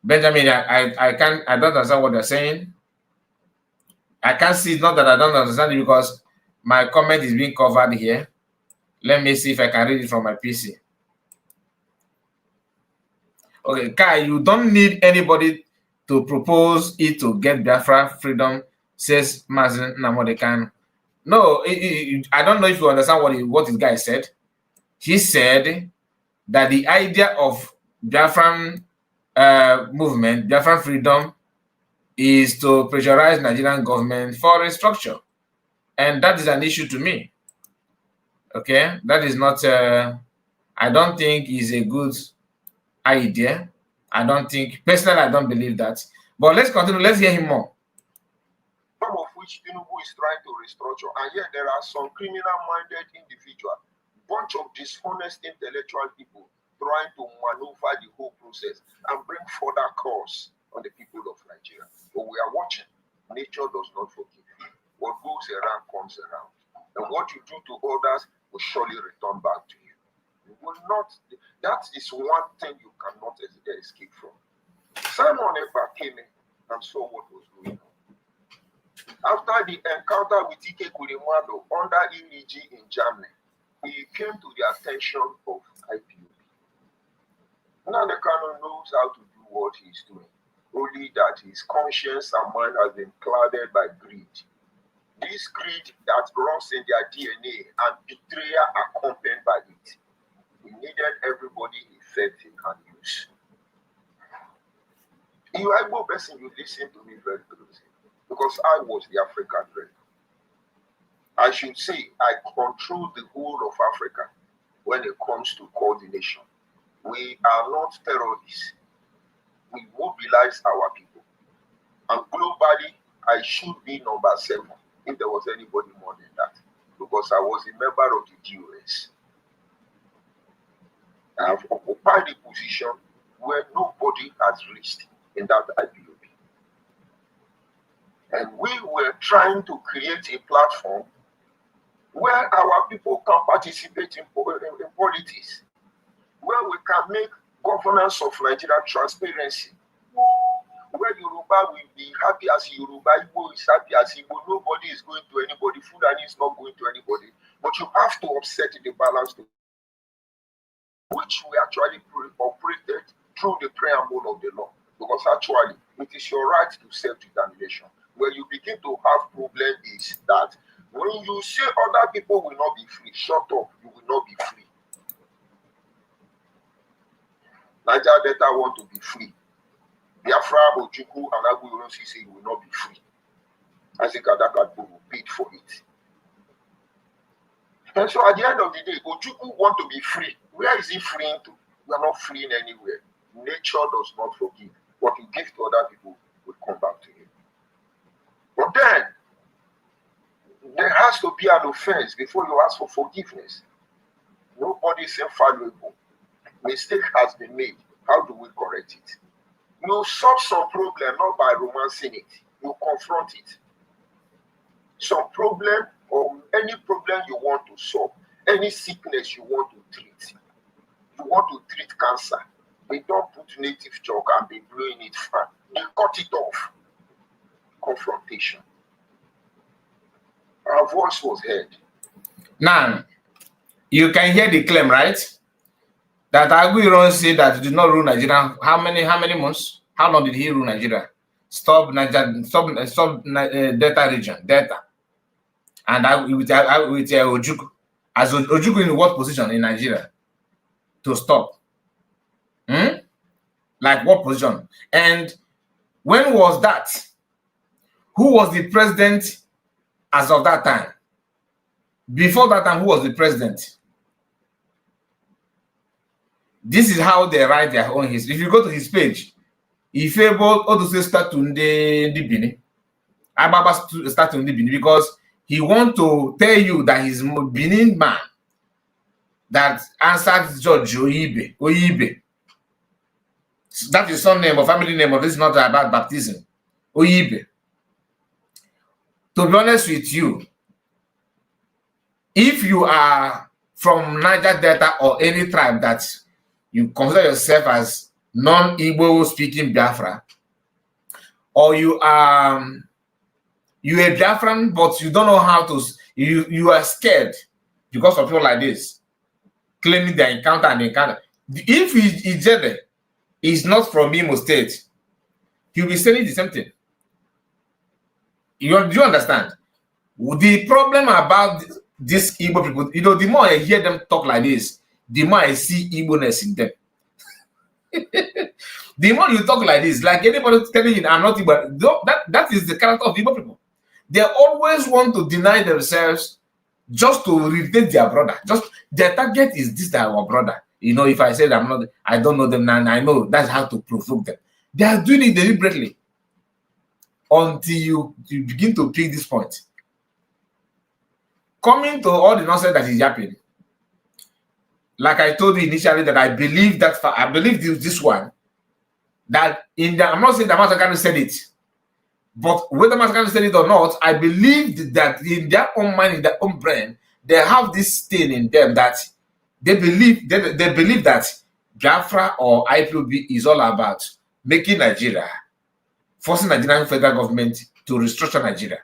Benjamin, I don't understand what they're saying. I can't see it, not that I don't understand it, because my comment is being covered here. Let me see if I can read it from my PC. Okay, Kai, you don't need anybody to propose it to get Biafra freedom, says Mazen Namodekan. No, I don't know if you understand what this guy said. He said that the idea of Biafran movement, Biafran freedom, is to pressurize Nigerian government for restructure. And that is an issue to me. Okay, that is not, I don't think is a good idea. I don't think, personally, I don't believe that. But let's continue, let's hear him more. Some of which Tinubu is trying to restructure, and yet there are some criminal-minded individuals, bunch of dishonest intellectual people trying to maneuver the whole process and bring further curse on the people of Nigeria. But we are watching. Nature does not forgive. What goes around comes around. And what you do to others will surely return back to you. You will not. That is one thing you cannot escape from. Simon Ekpa came in and saw what was going on. After the encounter with Ike Kurimado under EEG in Germany, he came to the attention of IPOB. Nnamdi Kanu knows how to do what he's doing, only that his conscience and mind has been clouded by greed. This greed that runs in their DNA and betrayal accompanied by it. He needed everybody he fed him and used. You are a person, you listen to me very closely, because I was the African dream. I should say I control the whole of Africa when it comes to coordination. We are not terrorists. We mobilize our people. And globally, I should be number 7 if there was anybody more than that, because I was a member of the GOS. I have occupied a position where nobody has reached in that IPOB. And we were trying to create a platform where our people can participate in politics, where we can make governance of Nigeria transparency, where Yoruba will be happy as Yoruba, Igbo is happy as Igbo, nobody is going to anybody, Fulani is not going to anybody, but you have to upset the balance, which we actually operated through the preamble of the law, because actually it is your right to self-determination. Where you begin to have problem is that When you say other people will not be free, shut up, you will not be free. Niger Delta want to be free. Biafra, Ojukwu, and Aguiron say you will not be free. Isaac Adakadbo will bid for it. And so at the end of the day, Ojukwu want to be free. Where is he freeing to? We are not freeing anywhere. Nature does not forgive. What you give to other people will come back to you. But then, there has to be an offense before you ask for forgiveness. Nobody is infallible. Mistake has been made. How do we correct it? You solve some problem not by romancing it. You confront it. Some problem or any problem you want to solve, any sickness you want to treat. You want to treat cancer. They don't put native chalk and be blowing it fat. They cut it off. Confrontation. Our voice was heard. Now, you can hear the claim, right? That Aguiron said that he did not rule Nigeria. How many months? How long did he rule Nigeria? Stop Delta region, Delta. And with Ojukwu. As Ojukwu in what position in Nigeria? To stop. Like what position? And when was that? Who was the president as of that time? Before that time, who was the president? This is how they write their own history. If you go to his page, if able to say start to Bini, Ababa start to Bini, because he want to tell you that he's a Benin man that answered Jojo Oyibe. That is some name or family name, or this is not about baptism. Oyibe. To be honest with you, if you are from Niger Delta or any tribe that you consider yourself as non-Igbo speaking Biafra, or you are a Biafran, but you don't know how to, you are scared because of people like this, claiming their encounter and encounter. If Ijede is not from Imo State, he'll be saying the same thing. Do you understand? The problem about these Igbo people, the more I hear them talk like this, the more I see Igbo-ness in them. The more you talk like this, like anybody telling you I'm not Igbo, that is the character of Igbo people. They always want to deny themselves just to irritate their brother. Just their target is this, that our brother. If I said I don't know them now, I know that's how to provoke them. They are doing it deliberately until you begin to pick this point. Coming to all the nonsense that is happening, like I told you initially, that I believe this one, that I'm not saying that Masakano said it, but whether Masakano said it or not, I believe that in their own mind, in their own brain, they have this thing in them that they believe that Biafra or IPOB is all about making Nigeria, forcing Nigerian federal government to restructure Nigeria.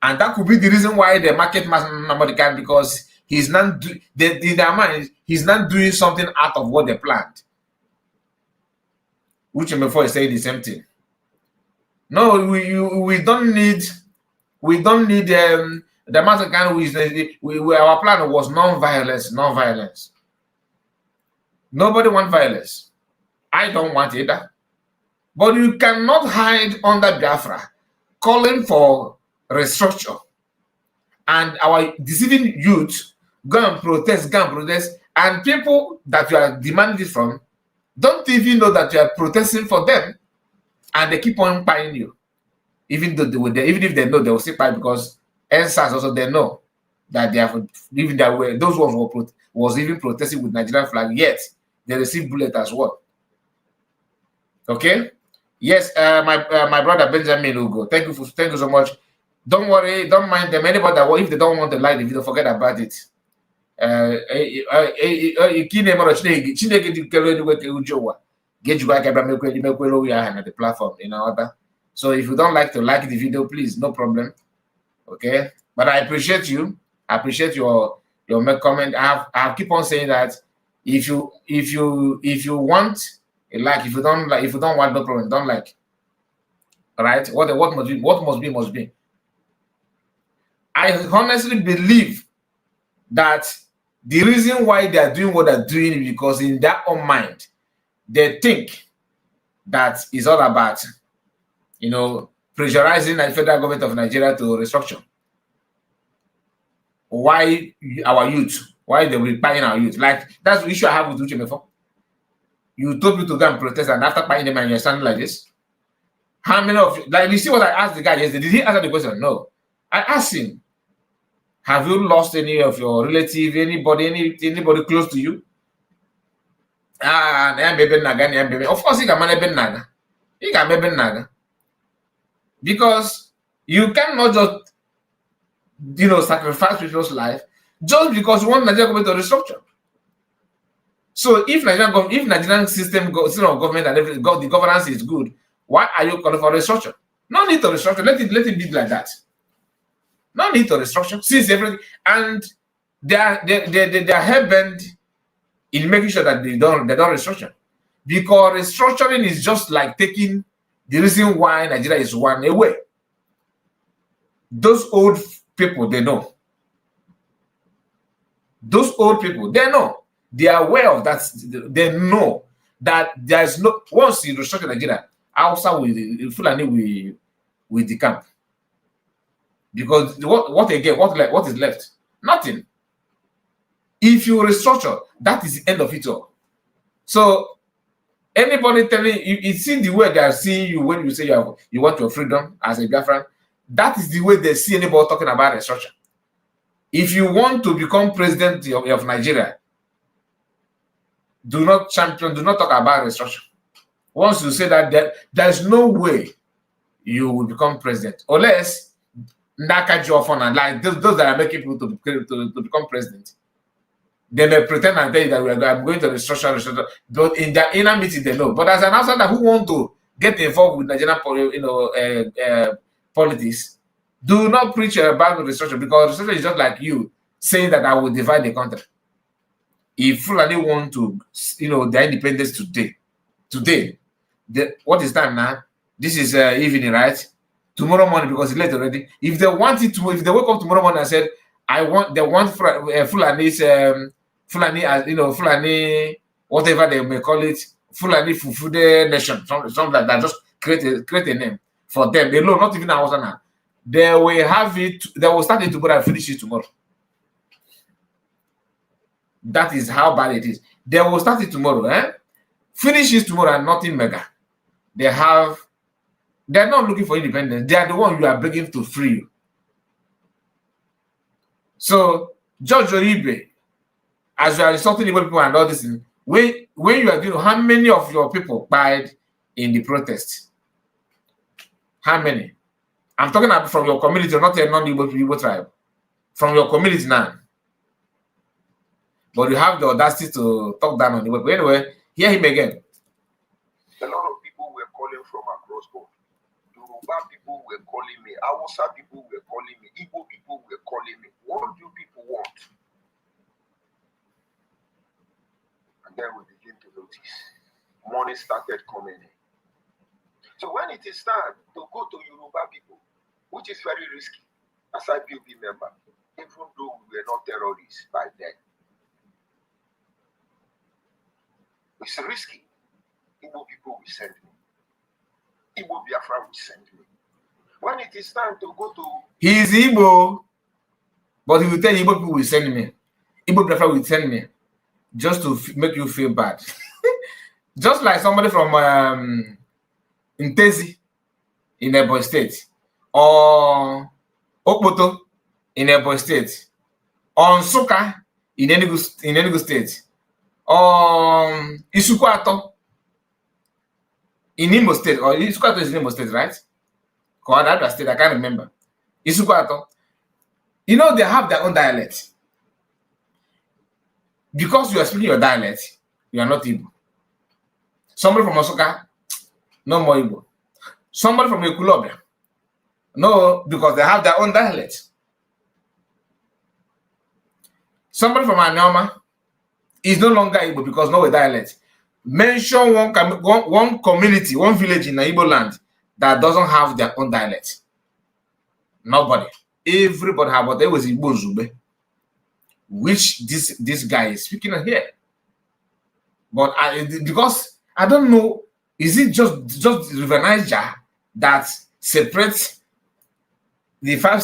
And that could be the reason why they market Mamadikan, because he's not doing something out of what they planned. Which before I say the same thing. No, we don't need the Mamadikan. Our plan was non-violence. Nobody wants violence. I don't want it. But you cannot hide under Biafra calling for restructure, and our deceiving youth go and protest, and people that you are demanding it from don't even know that you are protesting for them, and they keep on buying you, even if they know they will still buy, because NSAS also they know that they have, even that way those ones was even protesting with Nigerian flag, yet they receive bullet as well. Okay, yes, my brother Benjamin Ugo, thank you so much. Don't worry, don't mind them. Anybody that if they don't want to like the video, forget about it. The platform, so if you don't like to like the video, please, no problem. Okay, but I appreciate you. I appreciate your comment. I keep on saying that if you want a like, if you don't want, no problem, don't like. All right, what must be must be. I honestly believe that the reason why they are doing what they're doing is because in their own mind, they think that it's all about, pressurizing the federal government of Nigeria to restructure. Why our youth? Why they will buying our youth? Like, that's the issue I have with Uche before. You told me to go and protest, and after buying them, and you're standing like this. How many of you, like, you see what I asked the guy yesterday? Did he answer the question? No. I asked him, have you lost any of your relative, anybody close to you? Of course, he can manage Naga. He can manage Naga. Because you cannot just, sacrifice people's life just because you want Nigeria government to restructure. So if Nigerian system of government and everything, the governance is good, why are you calling for restructure? No need to restructure. Let it be like that. No need to restructure. Since everything, and they are hell-bent in making sure that they don't restructure, because restructuring is just like taking the reason why Nigeria is one away. Those old people, they know. Those old people, they know. They are aware of that. They know that there is no, once you restructure Nigeria, outside with Fulani with the camp. Because what is left? Nothing. If you restructure, that is the end of it all. So anybody telling you, it's in the way they are seeing you when you say you want your freedom as a Biafran, that is the way they see anybody talking about restructure. If you want to become president of Nigeria, do not talk about restructure. Once you say that, there's no way you will become president, unless Naka Jofona, like those that are making people to become president. They may pretend and tell you that I'm going to restructure, but in their inner meeting they know. But as an outsider who want to get involved with Nigerian, politics, do not preach about restructure, because restructure is just like you saying that I will divide the country. If Fulani want to, their independence today, what is time now? This is evening, right? Tomorrow morning, because it's late already. If they want it if they wake up tomorrow morning and said, they want Fulani's Fulani, Fulani, whatever they may call it, Fulani Fufude Nation, something like that. Just create a name for them. They know, not even a now. They will have it. They will start it tomorrow and finish it tomorrow. That is how bad it is. They will start it tomorrow, finish it tomorrow, and nothing mega. They're not looking for independence. They are the one you are begging to free you. So, Jojo Ibe, as you are insulting Igbo people and all this, when you are doing, how many of your people died in the protest? How many? I'm talking about from your community, not a non-Igbo tribe. From your community now. But you have the audacity to talk down on Igbo. But anyway, hear him again. A lot of people were calling from across board. Yoruba people were calling me. Hausa people were calling me. Igbo people were calling me. What do people want? And then we begin to notice money started coming in. So when it is time to go to Yoruba people, which is very risky, as a POB member, even though we were not terrorists by then, it's risky. Igbo people will send me. Igbo Biafra will send me. When it is time to go to... He is Igbo, but he will tell Igbo people will send me. Igbo Biafra will send me. Just to make you feel bad. Just like somebody from Ntezi in Ebonyi State, or Okpoto in Ebonyi State, or Nsukka in Enugu State, or Isukwato in Imo State, or Isukwato is in Imo State, right? Other state, I can't remember. Isukwato. They have their own dialect. Because you are speaking your dialect, you are not Igbo. Somebody from Nsukka, no more Igbo. Somebody from Ekulobia, no, because they have their own dialect. Somebody from Anyama is no longer Igbo because no dialect. Mention one community, one village in the Igbo land that doesn't have their own dialect. Nobody. everybody had, but there was Igbo Zube, which this guy is speaking of here. But because I don't know, is it just River Niger that separates the five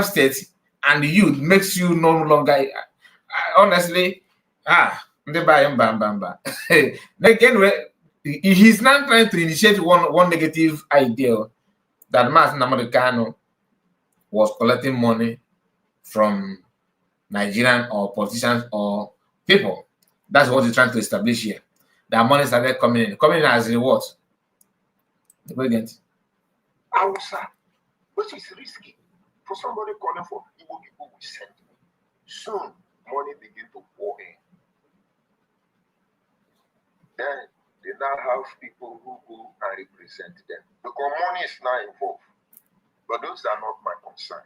states and the youth makes you no longer honestly again he's not trying to initiate one negative idea that Mas Namaricano was collecting money from Nigerian or politicians or people. That's what he's trying to establish here. That money started coming in as a what? Brilliant. Hausa, which is risky for somebody calling for Igbo people we send. Soon, money begin to pour in. Then they now have people who go and represent them. Because money is now involved. But those are not my concern.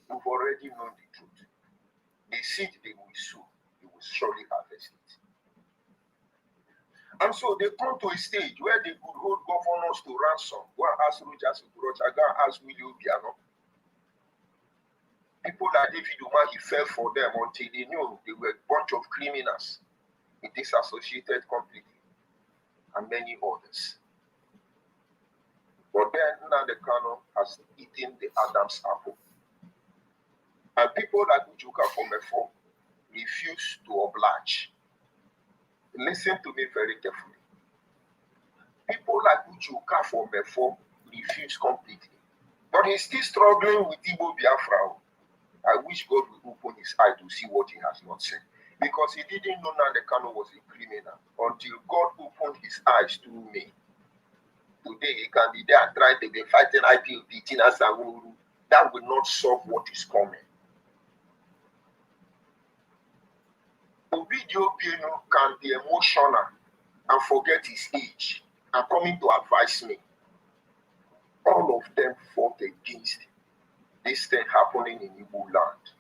We've already known the truth. The seed they will sow, they will surely harvest it. And so they come to a stage where they could hold governors to ransom. Go and ask Rojas Urocha, go and ask Willie Obiano. People like David Umar, he fell for them until they knew they were a bunch of criminals. He disassociated completely, and many others. But then Nnamdi Kanu has eaten the Adam's apple. And people like Ujuka Fomefo refuse to oblige. Listen to me very carefully. People like Ujuka Fomefo refuse completely. But he's still struggling with Igbo Biafra. I wish God would open his eye to see what he has not said. Because he didn't know Nnamdi Kanu was a criminal until God opened his eyes to me. Today he can be there trying to be fighting IPOB, Tina Sawuru. That will not solve what is coming. Obidio Piano can be emotional and forget his age and coming to advise me. All of them fought against this thing happening in Igbo land.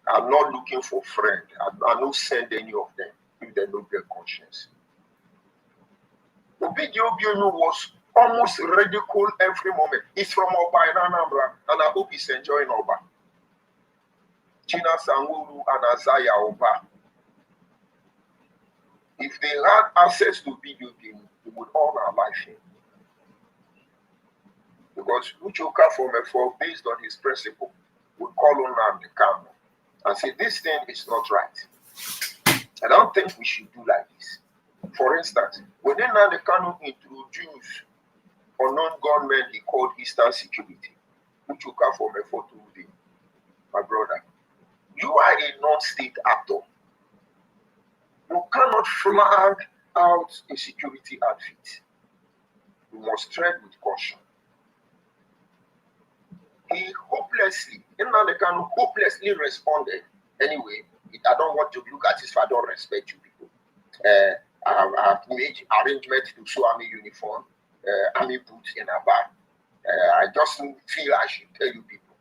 I'm not looking for friends. I don't send any of them if they don't get conscience. Obidio Piano was almost ridiculed every moment. He's from Oba in Anambra, and I hope he's enjoying Oba. China Sanguru and Azaya Oba. If they had access to video game, they would all alive him. Because Uchoka Fomefo, based on his principle, would call on Nnamdi Kanu and say, this thing is not right. I don't think we should do like this. For instance, when Nnamdi Kanu introduced unknown gunmen he called Eastern Security, Uchoka Fomefo told him, my brother, you are a non-state actor. You cannot flag out a security outfit. You must tread with caution. He hopelessly, Nnamdi Kanu hopelessly responded. Anyway, I don't want to look at this if I don't respect you people. I've made arrangements to show army uniform, army boots in Aba. I just feel I should tell you people.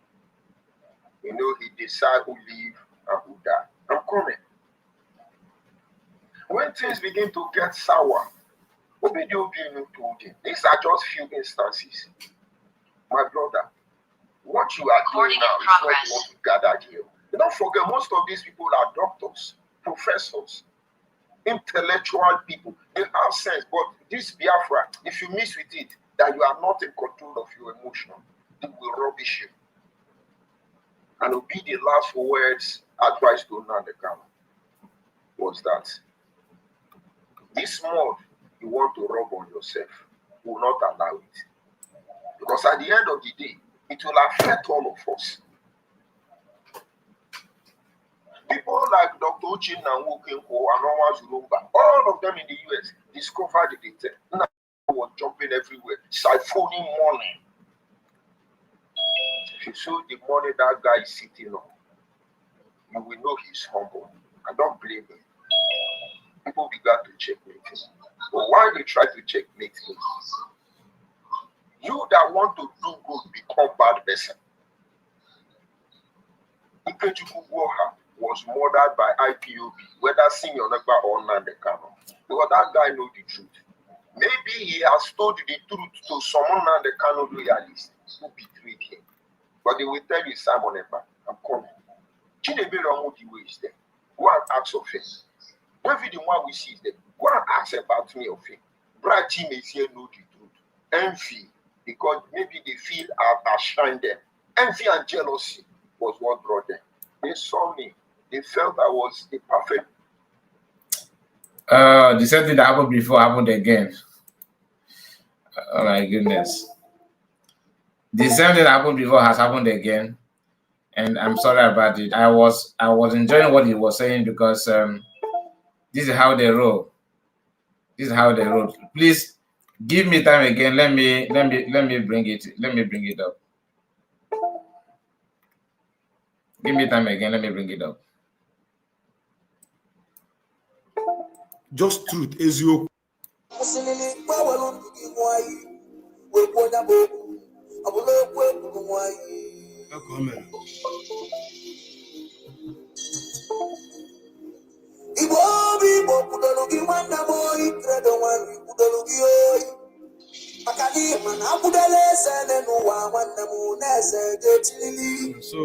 You know, he decides who live and who die. I'm coming. When things begin to get sour, Obidio Obiano told him, these are just few instances. My brother, what you are doing now is not what we gathered here. Don't forget, most of these people are doctors, professors, intellectual people. They have sense, but this Biafra, if you miss with it, that you are not in control of your emotion, it will rubbish you. And it will be the last words advice to Nnamdi Kanu was that this mud you want to rub on yourself, will not allow it. Because at the end of the day, it will affect all of us. People like Dr. Uchin Nanwokenko and Noah Zurumba, all of them in the US discovered the data. Now was jumping everywhere, siphoning money. If you saw the money that guy is sitting on, you will know he's humble. I don't blame him. People began to checkmate him. But why they try to checkmate him? You that want to do good become bad person. Ikechukwu was murdered by IPOB, whether Senior Negba or Nnamdi Kanu. Because that guy knows the truth. Maybe he has told the truth to someone Nnamdi Kanu loyalist who betrayed him. But they will tell you, Simon Emba, I'm coming. Chinebere is there. Go and ask of him. David, the one we see is there. Go and ask about me of him. Bright team is here, know the truth. Envy, because maybe they feel I've shined them. Envy and jealousy was what brought them. They saw me. They felt I was the perfect. The same thing that happened before happened again. Oh my goodness. The same thing that happened before has happened again. And I'm sorry about it. I was enjoying what he was saying because this is how they roll. This is how they roll. Please give me time again. Let me bring it. Let me bring it up. Give me time again. Let me bring it up. Just truth, Ezio. So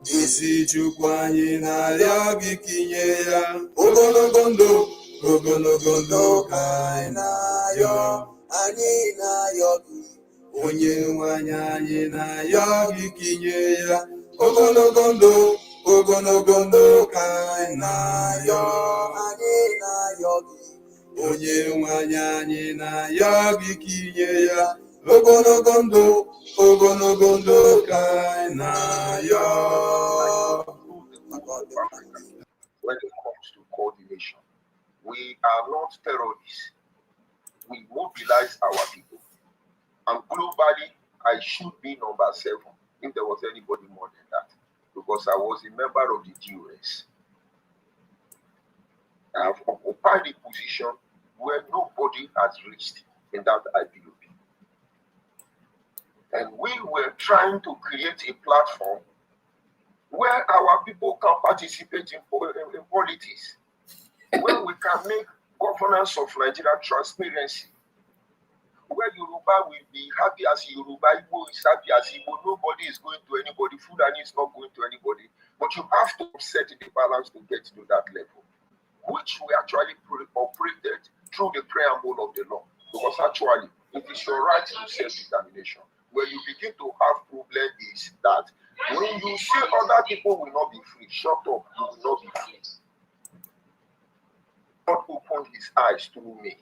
isi Chukwu anyị na-arịọ gị kinye ya ogologo ndụ ka anyị na-arịọ gị onye nwe anyị na-arịọ gị kinye ya ogologo ndụ ka anyị na-arịọ gị onye nwe anyị na-arịọ gị kinye ya ogologo ndụ ka anyị na-arịọ. When it comes to coordination, we are not terrorists. We mobilize our people. And globally, I should be number 7 if there was anybody more than that, because I was a member of the GOS. I have occupied a position where nobody has reached in that IPOB. And we were trying to create a platform where our people can participate in politics, where we can make governance of Nigeria transparency, where Yoruba will be happy as Yoruba, Igbo is happy as Igbo, nobody is going to anybody, Fulani is not going to anybody, but you have to set the balance to get to that level, which we actually operated through the preamble of the law, because actually it is your right to self-determination. Where you begin to have problem is that when you say other people will not be free, shut up, you will not be free. God opened his eyes through me.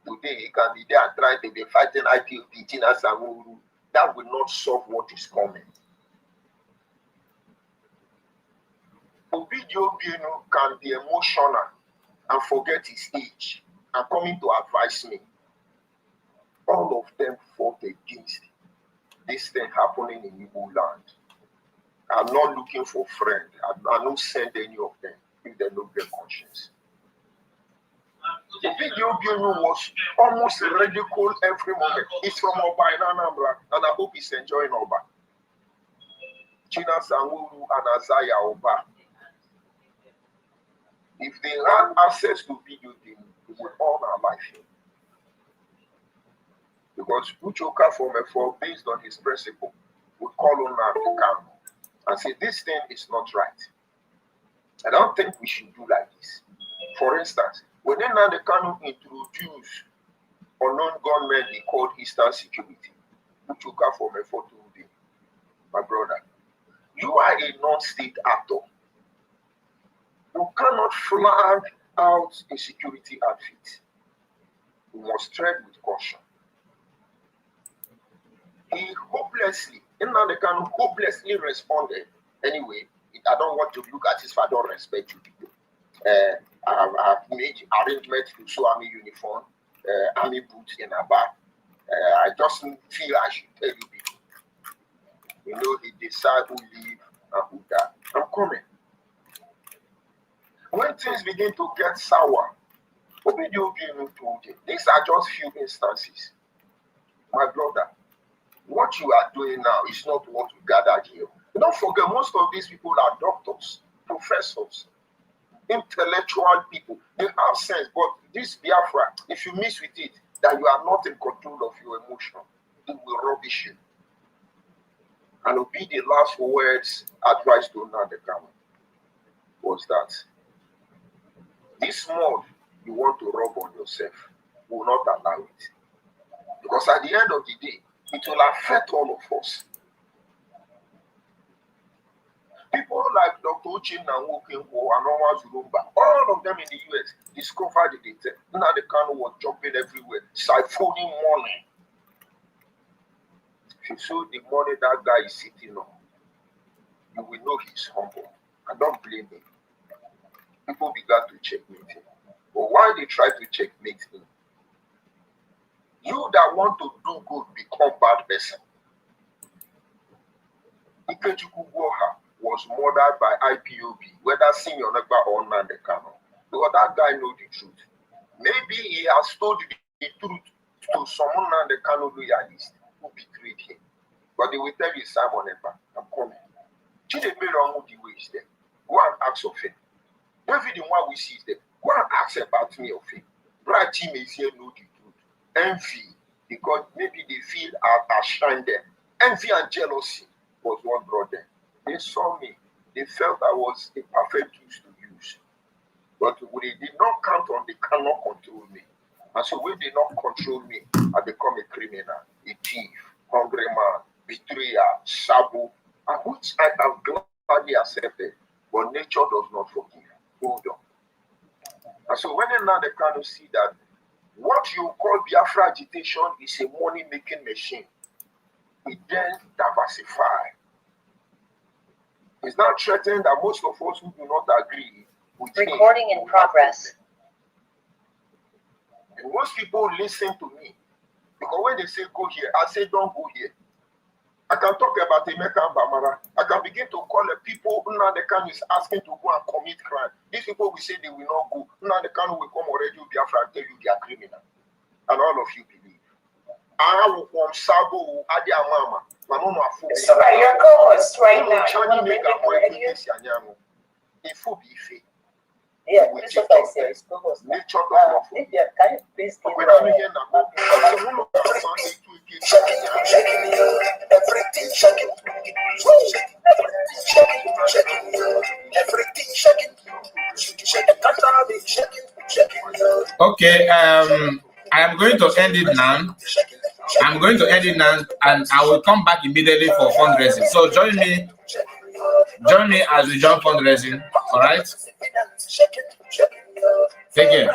Today he can be there and try to be fighting IPOB, Tina Samuru. That will not solve what is coming. Obidio Bieno can be emotional and forget his age and coming to advise me. All of them fought against this thing happening in Igbo land. I'm not looking for friends. I don't send any of them if they don't get conscience. The video game was almost radical every moment. It's from Oba in Anambra, and I hope he's enjoying Oba. China Sanwuru and Azaya Oba. If they had access to video game, we would all our life here. Because Uchoka from F4, based on his principle, would call on African and say, this thing is not right. I don't think we should do like this. For instance, when Nnamdi introduced unknown gunmen he called Eastern Security, Uchoka from F4 told him, my brother, you are a non-state actor. You cannot flag out a security outfit. You must tread with caution. He hopelessly responded. Anyway, I don't want to look at this if I don't respect you people. I've made arrangements to sew army uniform, army boots in Aba. I just feel I should tell you people. You know, he decide who live and who die. I'm coming. When things begin to get sour, Obidio told him, these are just few instances. My brother, what you are doing now is not what you gathered here. Don't forget, most of these people are doctors, professors, intellectual people. They have sense, but this Biafra, if you miss with it, that you are not in control of your emotion, it will rubbish you. And it'll be the last words advised to Nnamdi was that this mud you want to rub on yourself will not allow it. Because at the end of the day, it will affect all of us. People like Dr. Uchin and Wokinwo and Onwa Zulumba, all of them in the US discovered the data. Nnamdi Kanu was jumping everywhere, siphoning money. If you saw the money that guy is sitting on, you will know he's humble. I don't blame him. People began to checkmate him. But why they try to checkmate him? You that want to do good become bad person. Ikechukwu Gwoha was murdered by IPOB, whether Senior Negba or Nnamdi Kanu. Because that guy knows the truth. Maybe he has told the truth to someone Nnamdi Kanu loyalist who betrayed him. But they will tell you, Simon Ekpa, I'm coming. Chidebere Omudiwe is there. Go and ask of him. David the one we see is there. Go and ask about me of him. Bright team is here, know the truth. Envy, because maybe they feel I shine them. Envy and jealousy was what brought them. They saw me. They felt I was a perfect tool to use. But they did not count on they cannot control me. And so when they not control me, I become a criminal, a thief, hungry man, betrayer, sabo, and which I have gladly accepted. But nature does not forgive. Hold on. And so when Nnamdi Kanu see that what you call Biafra agitation is a money-making machine, it then diversify. It's not threatened that most of us who do not agree with recording in progress. And most people listen to me because when they say go here, I say don't go here. I can talk about Emeka and Bamara. I can begin to call the people Nnamdi Kanu is asking to go and commit crime. These people will say they will not go. Nnamdi Kanu will come already to Biafra and tell you they are criminal. And all of you believe. I will come Sabo, Adi Amama. So your co-host right now. You want to bring it right here? Yeah, this is what I say. It's co-host. Nature does not forgive. Can you please give me Okay, I am going to end it now. I'm going to end it now, and I will come back immediately for fundraising. So join me as we join fundraising. All right. Take care.